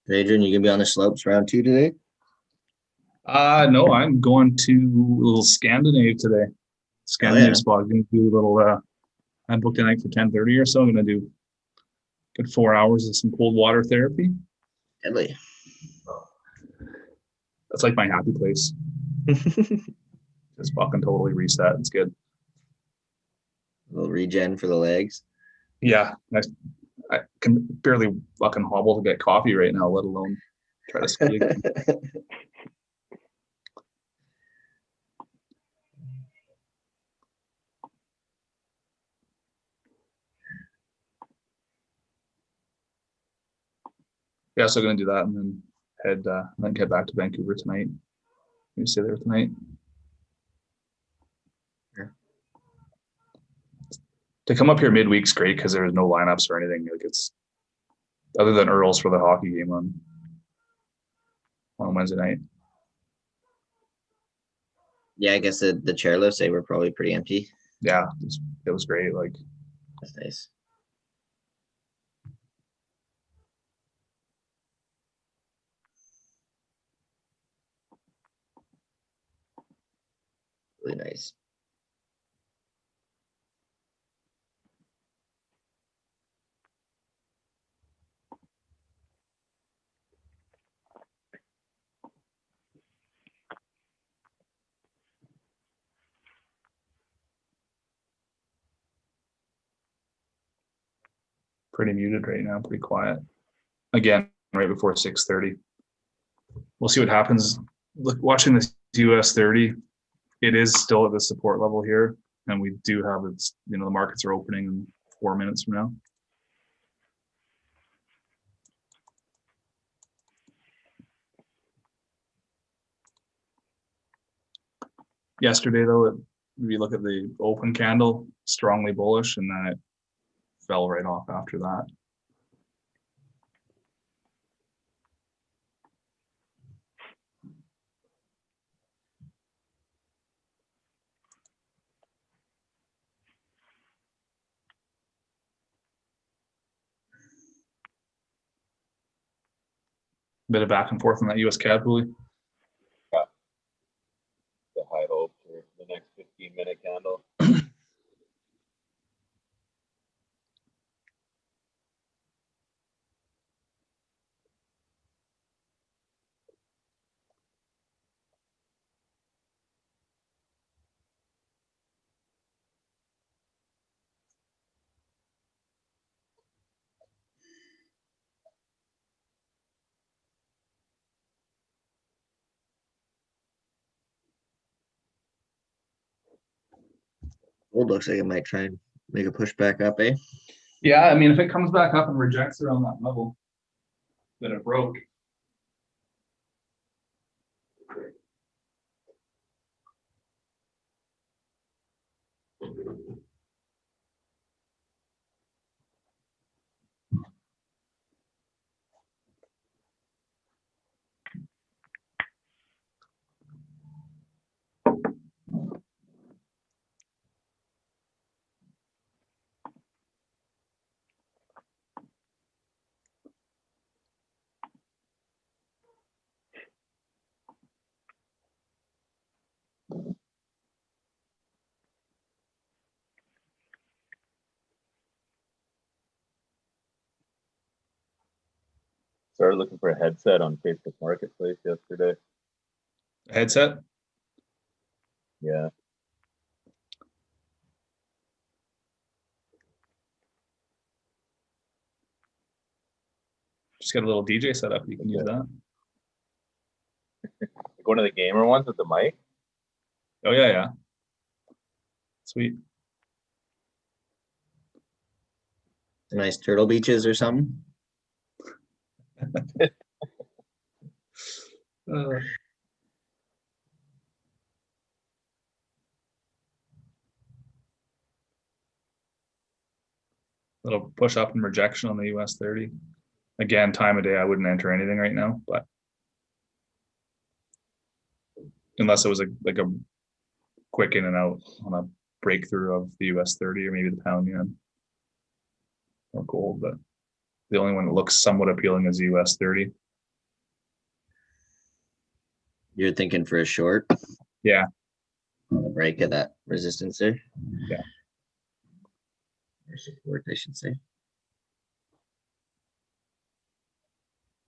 Adrian, you gonna be on the slopes round 2 today? No, I'm going to a little Scandinave today. Scandinave yeah. spot. Going to do a little. I booked a night for 10:30 or so. I'm going to do good 4 hours of some cold water therapy. Deadly. That's like my happy place. Just fucking totally reset. It's good. A little regen for the legs. Yeah, I can barely fucking hobble to get coffee right now, let alone try to ski again. Yeah, so gonna do that and then head back to Vancouver tonight. Maybe stay there tonight. Yeah. To come up here midweek's great because there's no lineups or anything. Like it's other than Earl's for the hockey game on Wednesday night. Yeah, I guess the chairlifts, they were probably pretty empty. Yeah, it was great. Like That's nice. Really nice. pretty muted right now, pretty quiet. Again, right before 6:30. We'll see what happens. Look, watching this US 30, it is still at the support level here, and we do have its. The markets are opening in 4 minutes from now. Yesterday, though, if you look at the open candle, strongly bullish, and then it fell right off after that. Bit of back and forth on that US CAD bully. The high hopes for the next 15-minute candle. Gold looks like it might try and make a push back up, eh? Yeah, I mean, if it comes back up and rejects around that level that it broke, Started looking for a headset on Facebook Marketplace yesterday. Headset? Yeah. Just got a little DJ set up. You can use Okay. that. Going to the gamer ones with the mic. Oh yeah, yeah. Sweet. Nice turtle beaches or something. Little push up and rejection on the US 30. Again, time of day, I wouldn't enter anything right now, but unless it was like a quick in and out on a breakthrough of the US 30 or maybe the pound yen or gold, but the only one that looks somewhat appealing is the US 30. You're thinking for a short? Yeah. On the break of that resistance there? Yeah. Or support, I should say.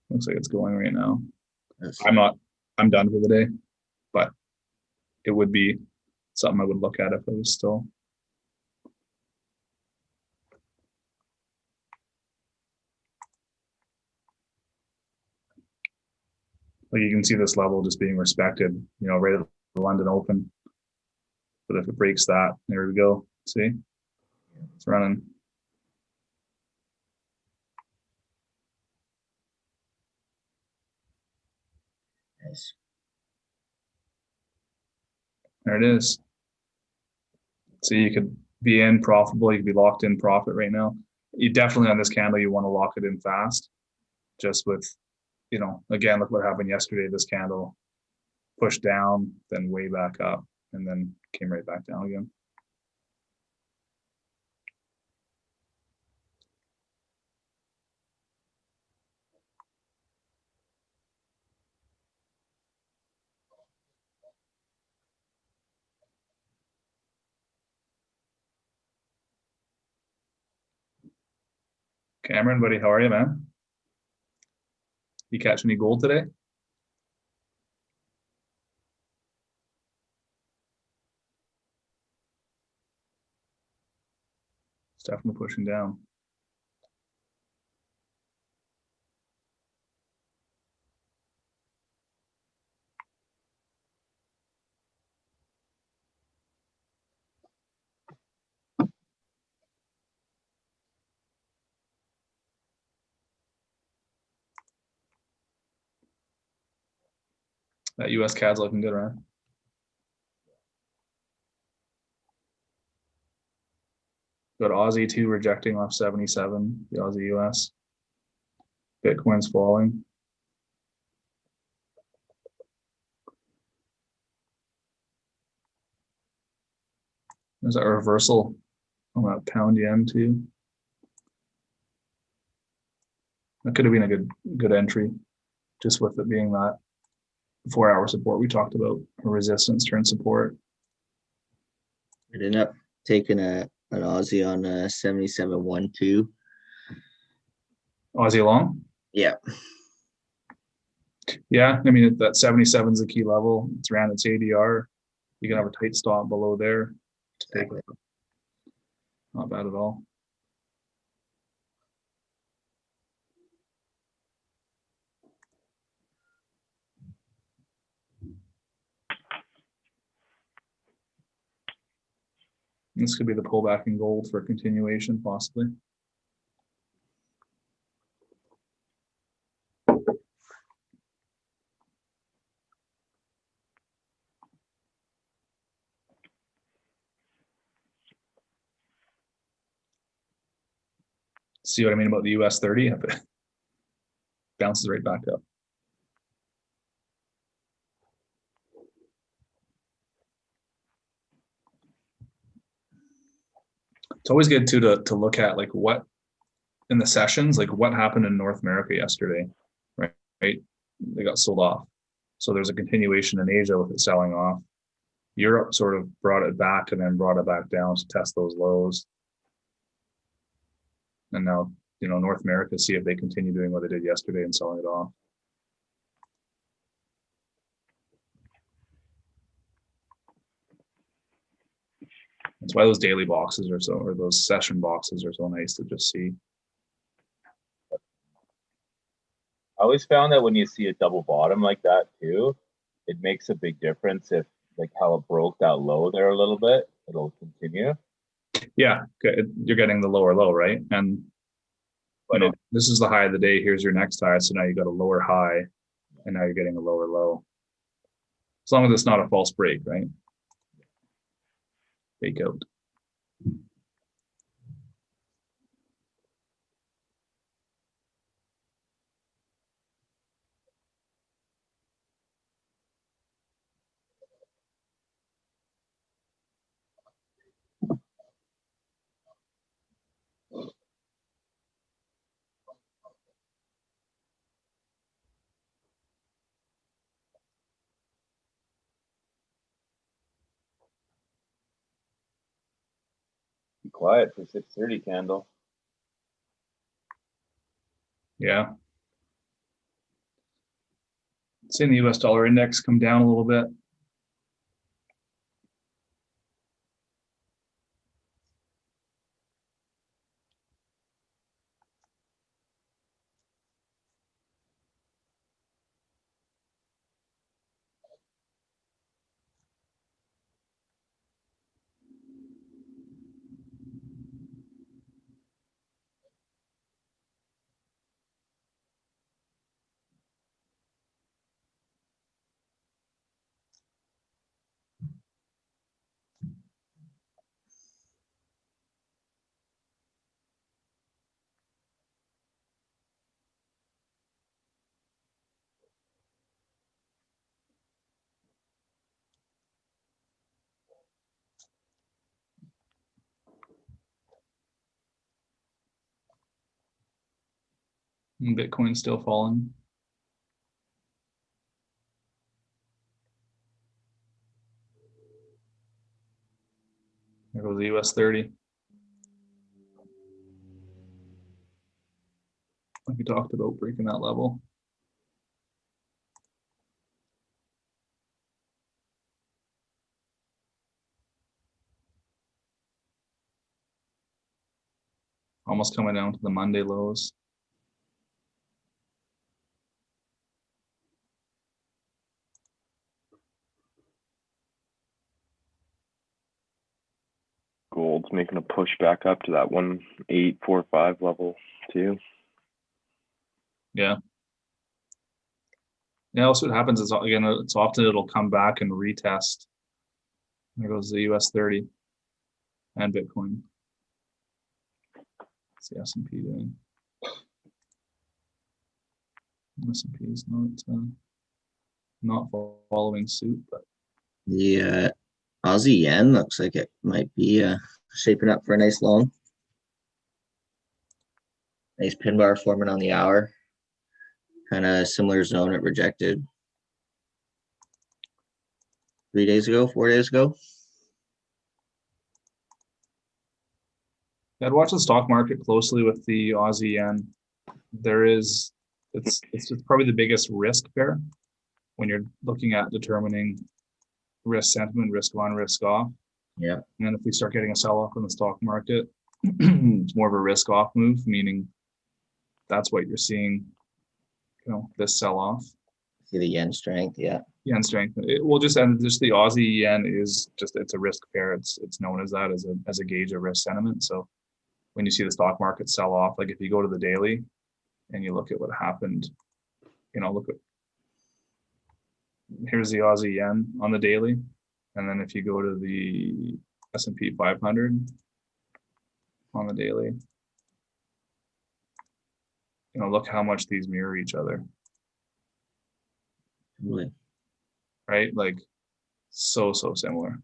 Looks like it's going right now. That's- I'm done for the day, but it would be something I would look at if it was still. Like you can see this level just being respected, right at the London Open. But if it breaks that, there we go. See, it's running. Nice. There it is. So you could be in profitable, you could be locked in profit right now. You definitely on this candle, you want to lock it in fast. Just with, again, look what happened yesterday. This candle pushed down, then way back up, and then came right back down again. Cameron, buddy, how are you, man? You catch any gold today? It's definitely pushing down. That US CAD's looking good, right? Got Aussie too, rejecting off 77, the Aussie US. Bitcoin's falling. There's a reversal on that pound yen too. That could have been a good entry, just with it being that 4-hour support we talked about, a resistance turn support. I ended up taking an Aussie on 77.12. Aussie long? Yeah. Yeah, I mean, that 77 is the key level. It's around its ADR. You can have a tight stop below there to take it. Not bad at all. This could be the pullback in gold for continuation, possibly. See what I mean about the US 30? If it bounces right back up. It's always good too to look at like what in the sessions, like what happened in North America yesterday, right? They got sold off. So there's a continuation in Asia with it selling off. Europe sort of brought it back and then brought it back down to test those lows. And now North America, see if they continue doing what they did yesterday and selling it off. That's why those daily boxes are or those session boxes are so nice to just see. I always found that when you see a double bottom like that too, it makes a big difference if like how it broke that low there a little bit, it'll continue. Yeah, you're getting the lower low, right? And this is the high of the day. Here's your next high. So now you got a lower high, and now you're getting a lower low. As long as it's not a false break, right? Fake out. Be quiet for 6:30 candle. Yeah. Seeing the US dollar index come down a little bit. And Bitcoin still falling. There goes the US 30. Like we talked about breaking that level. Almost coming down to the Monday lows. Gold's making a push back up to that 1845 level too. Yeah. Yeah, also what happens is, again, it's often it'll come back and retest. There goes the US 30 and Bitcoin. What's the S&P doing? S&P is not following suit, but The Aussie yen looks like it might be shaping up for a nice long. Nice pin bar forming on the hour. Kind of similar zone it rejected 3 days ago, 4 days ago. I'd watch the stock market closely with the Aussie yen. It's probably the biggest risk pair when you're looking at determining risk sentiment, risk on, risk off. Yeah. And if we start getting a sell-off in the stock market, it's more of a risk-off move, meaning that's what you're seeing, this sell-off. See the yen strength, yeah. Yen strength. Just the Aussie yen is it's a risk pair. It's known as that as a gauge of risk sentiment. So when you see the stock market sell off, like if you go to the daily and you look at what happened, here's the Aussie yen on the daily, and then if you go to the S&P 500 on the daily, look how much these mirror each other. Totally. Right? Like so similar.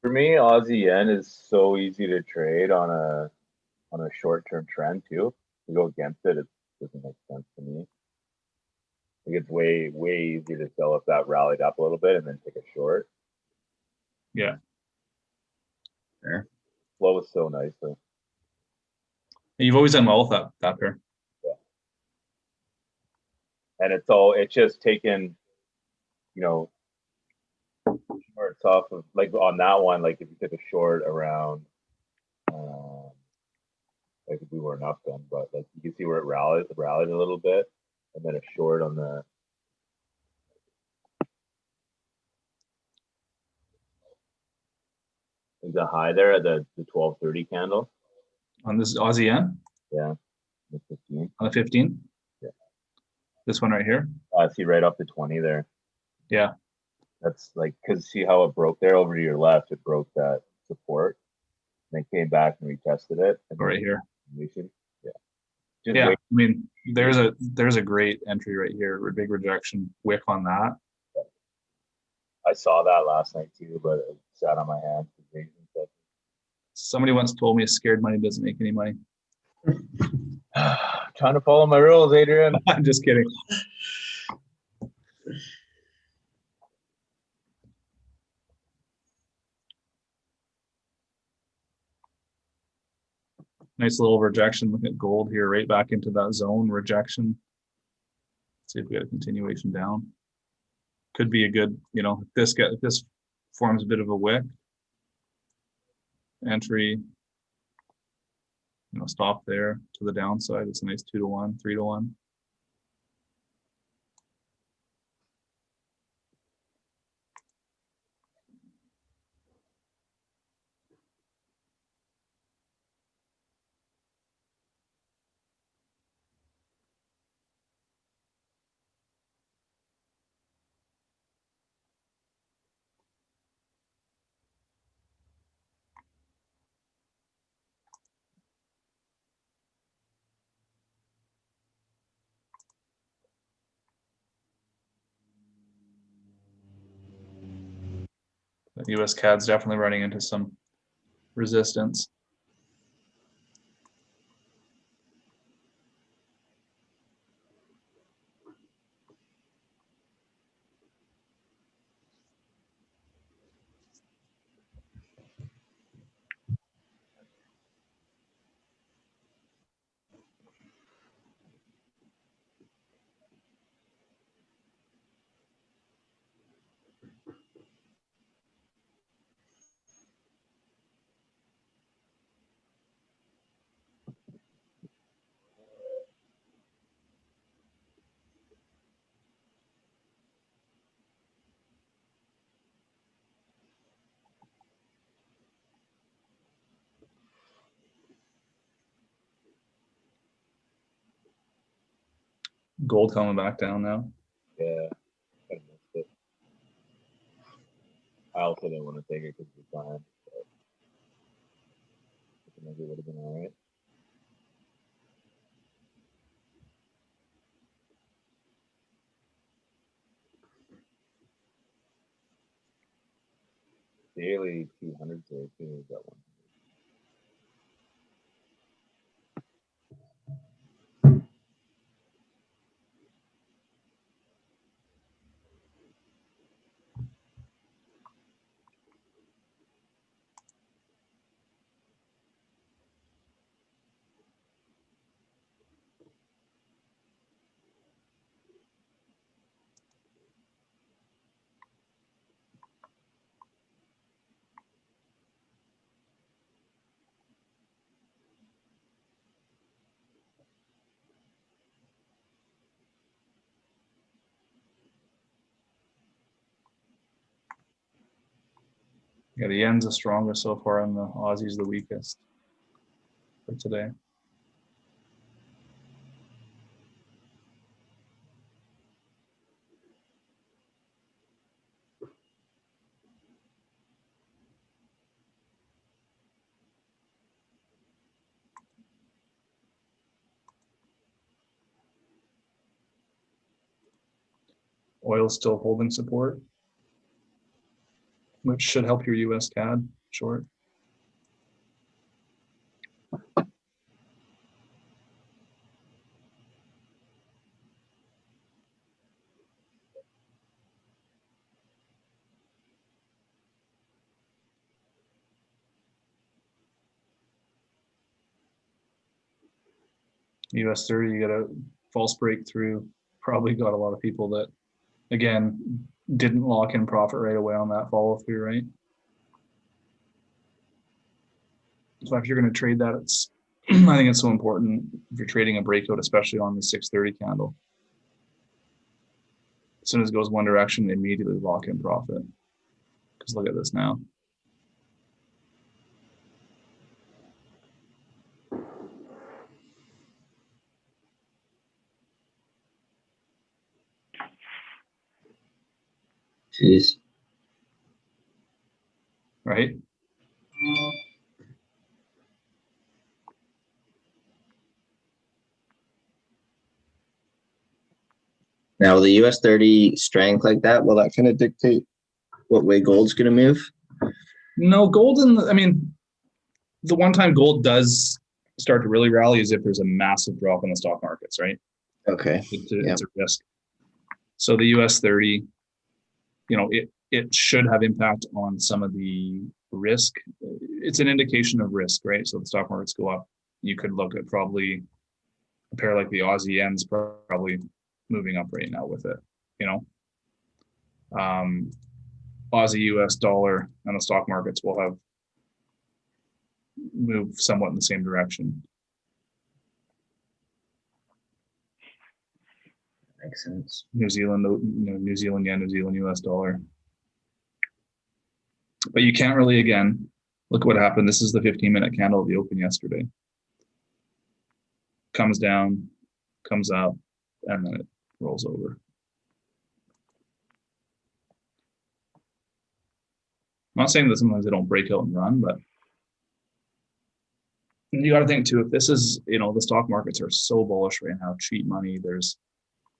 For me, Aussie yen is so easy to trade on a short-term trend too. To go against it, it doesn't make sense to me. I think it's way easier to sell if that rallied up a little bit and then take a short. Yeah. Sure. flow is so nice. So, You've always done well with that pair. and it's just taken, you know, shorts off of, like on that one, like if you took a short around, like if we weren't up then, but like you can see where it rallied a little bit, and then a short on the high there at the 12:30 candle. On this Aussie yen? Yeah, the 15. On the 15? Yeah. This one right here? See right off the 20 there. Yeah. That's like, because see how it broke there over to your left, it broke that support, and then came back and retested it. And Right here. Yeah. Just I mean, there's a great entry right here. A big rejection wick on that. I saw that last night too, but it sat on my hand. Somebody once told me scared money doesn't make any money. Trying to follow my rules, Adrian. I'm just kidding. Nice little rejection. Look at gold here, right back into that zone rejection. Let's see if we got a continuation down. Could be a good, if this forms a bit of a wick. Entry, stop there to the downside. It's a nice 2-to-1, 3-to-1. The US CAD's definitely running into some resistance. Gold coming back down now. Yeah, I missed it. I also didn't want to take it because of the time. Maybe it would have been all right. Daily 200 there too. That one. Yeah, the yen's the strongest so far, and the Aussie's the weakest for today. Oil's still holding support, which should help your US CAD short. US 30, you got a false breakthrough. Probably got a lot of people that, again, didn't lock in profit right away on that follow through, right? So if you're going to trade that, it's I think it's so important if you're trading a breakout, especially on the 630 candle. As soon as it goes one direction, immediately lock in profit. Because look at this now. Jeez. Right? Now, with the US 30 strength like that, will that kind of dictate what way gold's going to move? No, gold I mean, the one time gold does start to really rally is if there's a massive drop in the stock markets, right? Okay. It's a risk. So the US 30, it should have impact on some of the risk. It's an indication of risk, right? So the stock markets go up. You could look at probably a pair like the Aussie yen's probably moving up right now with it, Aussie US dollar and the stock markets will have moved somewhat in the same direction. Makes sense. New Zealand yen, New Zealand US dollar. But you can't really, again, look what happened. This is the 15-minute candle at the open yesterday. Comes down, comes up, and then it rolls over. I'm not saying that sometimes they don't break out and run, but you got to think too, if this is, the stock markets are so bullish right now, cheap money, there's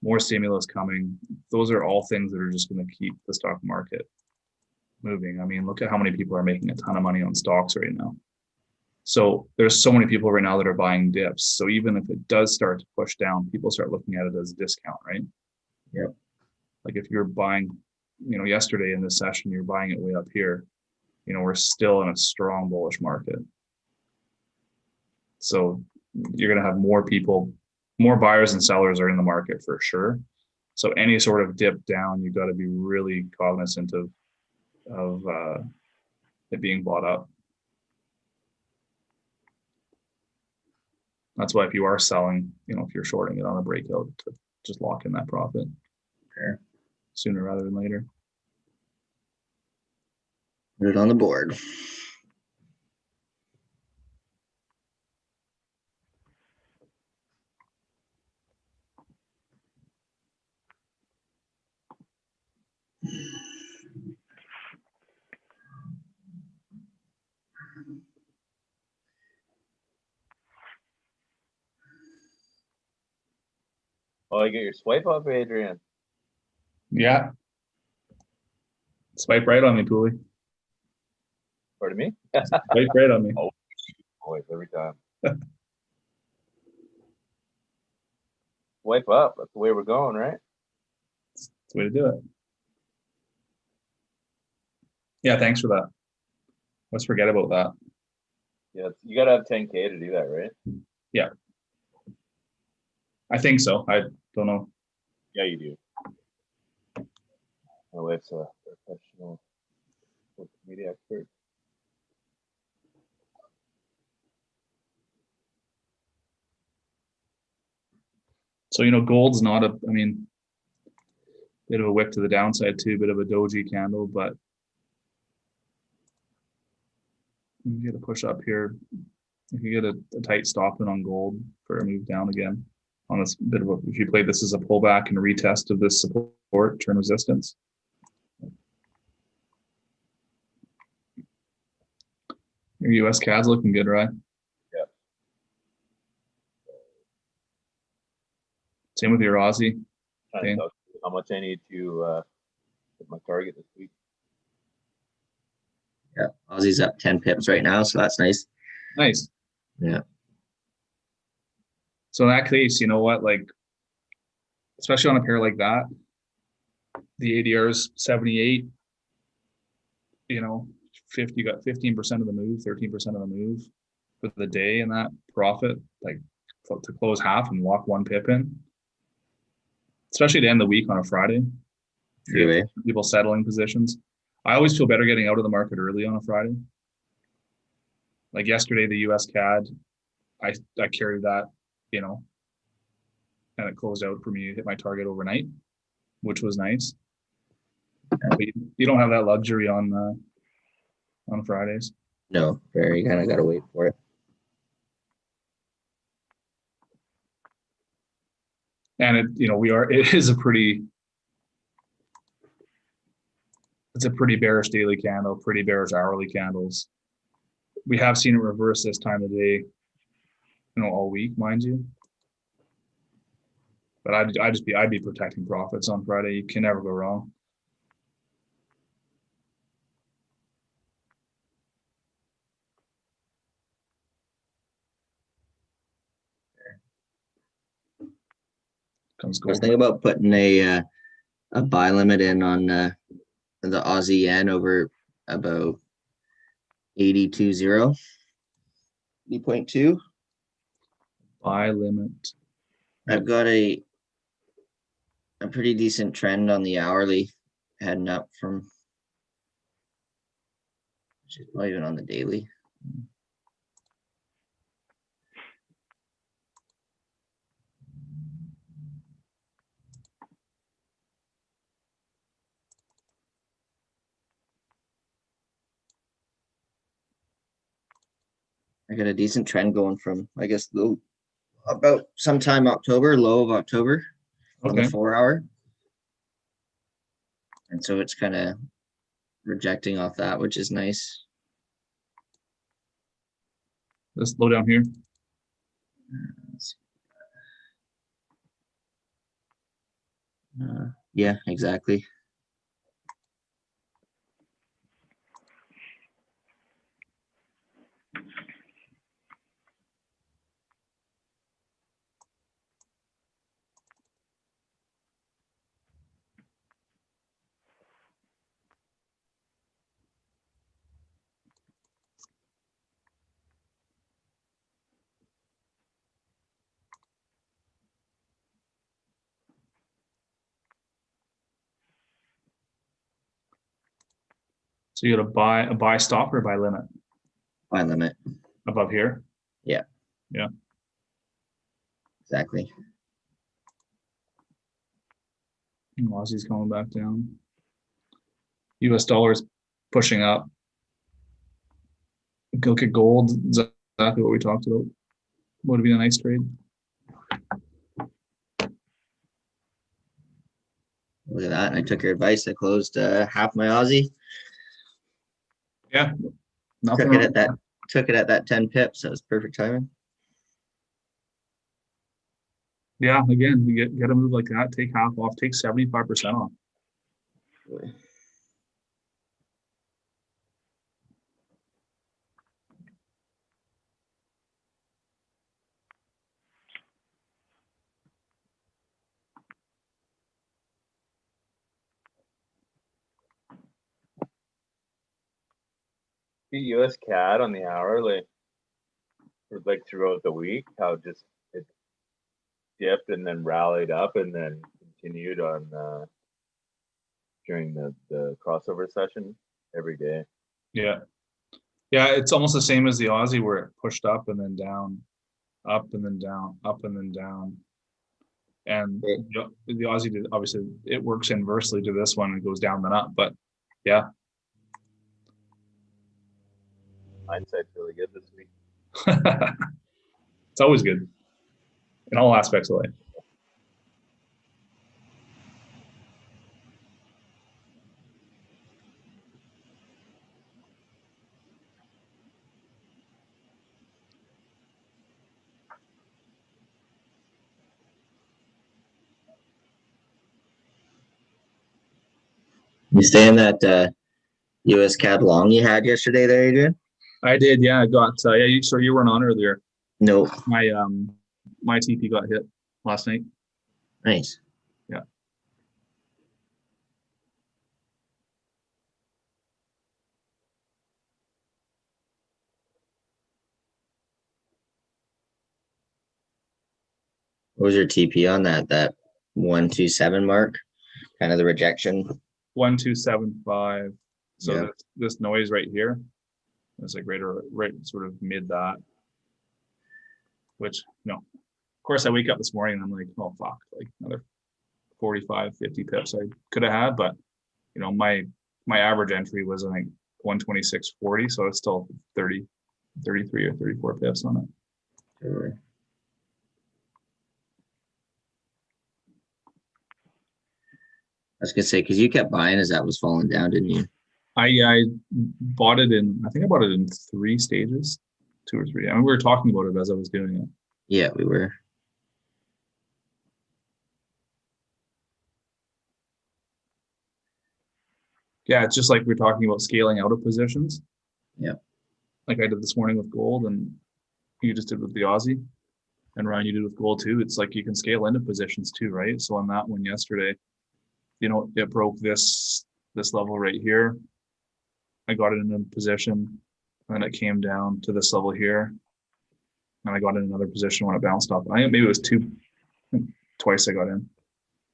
more stimulus coming. Those are all things that are just going to keep the stock market moving. I mean, look at how many people are making a ton of money on stocks right now. So there's so many people right now that are buying dips. So even if it does start to push down, people start looking at it as a discount, right? Yep. Like if you're buying, yesterday in this session, you're buying it way up here, we're still in a strong bullish market. So you're going to have more people, more buyers and sellers are in the market for sure. So any sort of dip down, you've got to be really cognizant of it being bought up. That's why if you are selling, if you're shorting it on a breakout, to just lock in that profit sooner rather than later. Put it on the board. Oh, you get your swipe up, Adrian. Yeah. Swipe right on me, Pooley. Pardon me? Swipe right on me. Oh, always, every time. Swipe up. That's the way we're going, right? That's the way to do it. Yeah, thanks for that. Let's forget about that. Yeah, you gotta have 10K to do that, right? Yeah. I think so. I don't know. Yeah, you do. My wife's a professional social media expert. So, gold's not bit of a wick to the downside too, bit of a doji candle, but you get a push up here. If you get a tight stop in on gold for a move down again on this bit of if you play this as a pullback and retest of this support, turn resistance. Your US CAD's looking good, right? Yeah. Same with your Aussie. Trying to tell you how much I need to hit my target this week. Yeah, Aussie's up 10 pips right now, so that's nice. Nice. Yeah. So in that case, you know what? Like, especially on a pair like that, the ADR is 78. 50, you got 15% of the move, 13% of the move for the day, and that profit, like to close half and lock 1 pip in, especially to end the week on a Friday. Anyway, People settling positions. I always feel better getting out of the market early on a Friday. Like yesterday, the US CAD, I carried that, and it closed out for me, hit my target overnight, which was nice. But you don't have that luxury on Fridays. no, you kind of got to wait for it. And it's a pretty bearish daily candle, pretty bearish hourly candles. We have seen it reverse this time of day, all week, mind you. But I'd be protecting profits on Friday. You can never go wrong. Comes I was gold. thinking about putting a buy limit in on the Aussie yen over about 80.20, 80.2. Buy limit. I've got a pretty decent trend on the hourly heading up from, not even on the daily. I got a decent trend going from, I guess, about sometime October, low of October on the Okay. 4 hour. And so it's kind of rejecting off that, which is nice. Let's slow down here. Yeah, exactly. So you got a buy stop or buy limit Buy limit. above here. Yeah. Yeah. Exactly. Aussie's coming back down. US dollars pushing up. Look at gold. Exactly what we talked about. Would be a nice trade. Look at that. I took your advice. I closed half my Aussie. Yeah. Nothing Took it wrong. at that 10 pips. That was perfect timing. Yeah, again, you get a move like that, take half off, take 75% off. The US CAD on the hourly, like throughout the week, how just it dipped and then rallied up and then continued on during the crossover session every day. Yeah. Yeah, it's almost the same as the Aussie where it pushed up and then down, up and then down, up and then down. And the Aussie did, obviously it works inversely to this one. It goes down then up, but yeah. Hindsight's really good this week. It's always good in all aspects of life. You stay in that US CAD long you had yesterday there, Adrian? I did, yeah. I got so you weren't on earlier. No. My TP got hit last night. Nice. Yeah. What was your TP on that? That 127 mark, kind of the rejection. 1275. So Yeah. this noise right here, it's like right sort of mid that. Which of course I wake up this morning and I'm like, oh fuck, like another 45, 50 pips I could have had, but my average entry was I think 126.40, so it's still 30, 33 or 34 pips on it. Sure. I was gonna say, because you kept buying as that was falling down, didn't you? I bought it in, I think I bought it in 3 stages, 2 or 3. I mean, we were talking about it as I was doing it. Yeah, we were. Yeah, it's just like we're talking about scaling out of positions. Yeah. Like I did this morning with gold, and you just did with the Aussie, and Ryan, you did with gold too. It's like you can scale into positions too, right? So on that one yesterday, it broke this level right here. I got it in a position, and then it came down to this level here, and I got in another position when it bounced off. I think maybe it was twice I got in,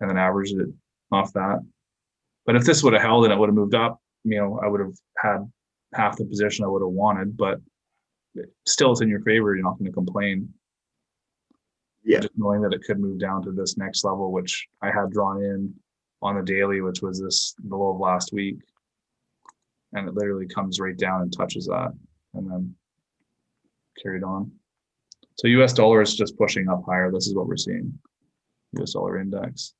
and then averaged it off that. But if this would have held and it would have moved up, I would have had half the position I would have wanted. But still, it's in your favor. You're not going to complain. Yeah. Just knowing that it could move down to this next level, which I had drawn in on the daily, which was the low of last week. And it literally comes right down and touches that and then carried on. So US dollar is just pushing up higher. This is what we're seeing. US dollar index.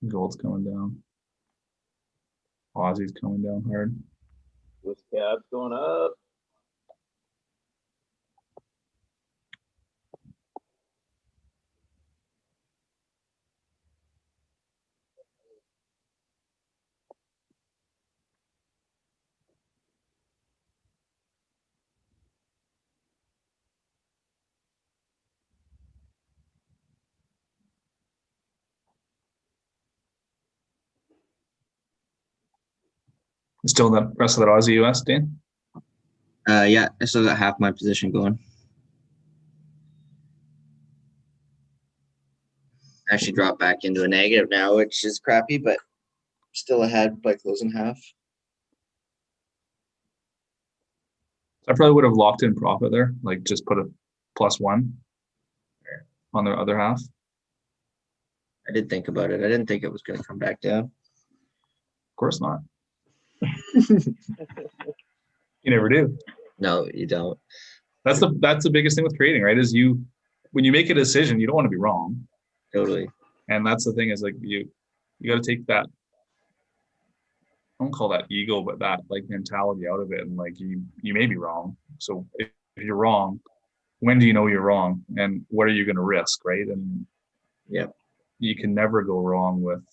Gold's coming down. Aussie's coming down hard. This cab's going up. Still the rest of that Aussie US, Dan? Yeah, I still got half my position going. Actually dropped back into a negative now, which is crappy, but still ahead by closing half. I probably would have locked in profit there, like just put a +1 on the other half. I did think about it. I didn't think it was going to come back down. Of course not. You never do. No, you don't. That's the biggest thing with trading, right? Is when you make a decision, you don't want to be wrong. Totally. And that's the thing is like you got to take that, I don't call that ego, but that like mentality out of it. And like you may be wrong. So if you're wrong, when do you know you're wrong? And what are you going to risk, right? And yeah, you can never go wrong with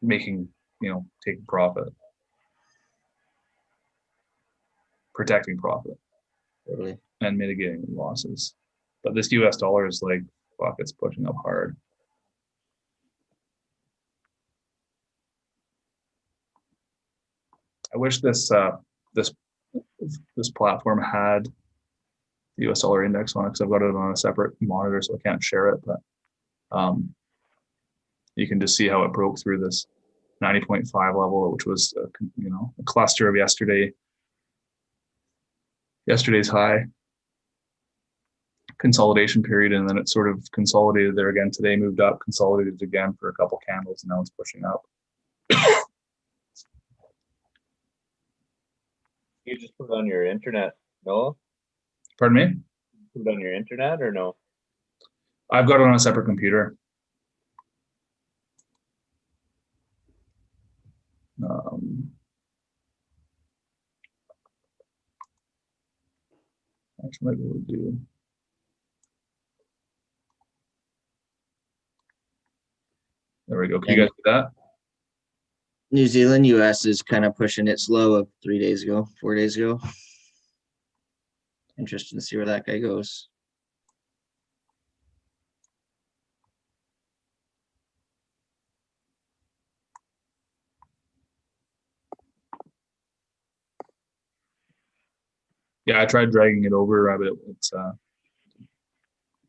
making, taking profit, protecting profit, totally. and mitigating losses. But this US dollar is like, fuck, it's pushing up hard. I wish this platform had the US dollar index on it because I've got it on a separate monitor, so I can't share it. But you can just see how it broke through this 90.5 level, which was a cluster of yesterday's high consolidation period, and then it sort of consolidated there again today, moved up, consolidated again for a couple candles, and now it's pushing up. You just put it on your internet, no? Pardon me? Put it on your internet or no? I've got it on a separate computer. Actually, might be able to do. There we go. Can you guys do that? New Zealand, US is kind of pushing its low of 4 days ago. Interesting to see where that guy goes. Yeah, I tried dragging it over, but it's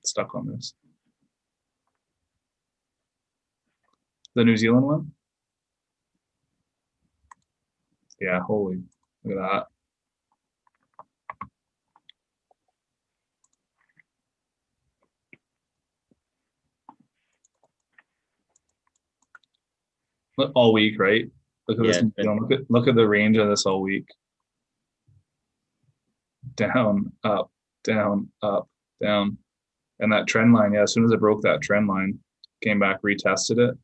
stuck on this. The New Zealand one? Yeah, holy, look at that. All week, right? Look at Yeah, this. it's been- Look at the range of this all week. Down, up, down, up, down. And that trend line, yeah, as soon as it broke that trend line, came back, retested it.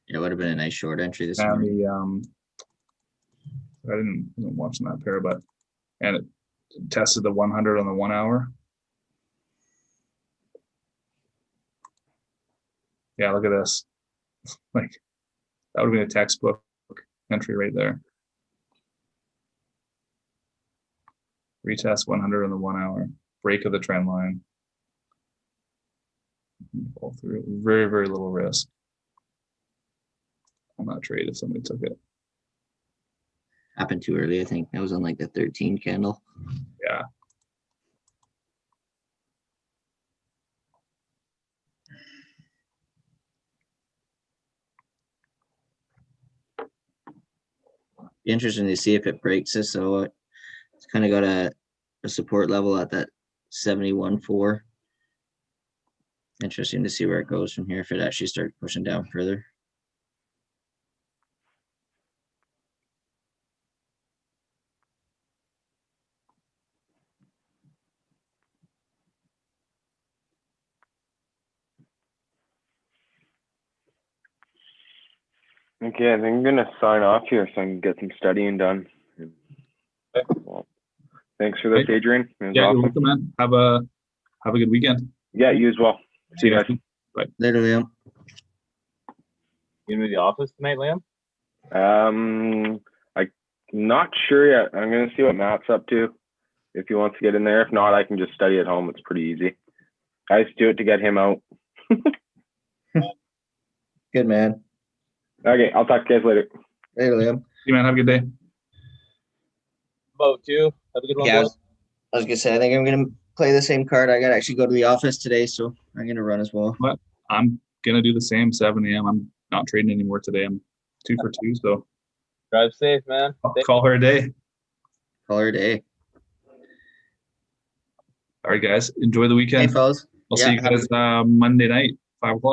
It would have been a nice short entry this And morning. I wasn't watching that pair, but and it tested the 100 on the 1 hour. Yeah, look at this. Like that would have been a textbook entry right there. Retest 100 on the 1 hour. Break of the trend line. Fall through. Very, very little risk on that trade if somebody took it. Happened too early, I think. That was on like the 13 candle. Yeah. Be interesting to see if it breaks this. So it's kind of got a support level at that 71.4. Interesting to see where it goes from here if it actually starts pushing down further. Okay, I think I'm gonna sign off here so I can get some studying done. Well, thanks for this, Great. Adrian. It was Yeah, you're awesome. welcome, man. Have a good weekend. Yeah, you as well. See you guys. guys. Later, Liam. You gonna be to the office tonight, Liam? I'm not sure yet. I'm gonna see what Matt's up to. If he wants to get in there. If not, I can just study at home. It's pretty easy. I just do it to get him out. Good man. Okay, I'll talk to you guys later. Later, Liam. See you, man. Have a good day. About you. Have a good one, Yeah, boys. I was gonna say I think I'm gonna play the same card. I gotta actually go to the office today, so I'm gonna run as well. I'm gonna do the same 7 a.m. I'm not trading anymore today. I'm 2 for 2, so Drive safe, man. I'll call her a day. Call her a day. All right, guys. Enjoy the Hey, weekend. fellas. I'll Yeah, see you have a- guys Monday night, 5 o'clock.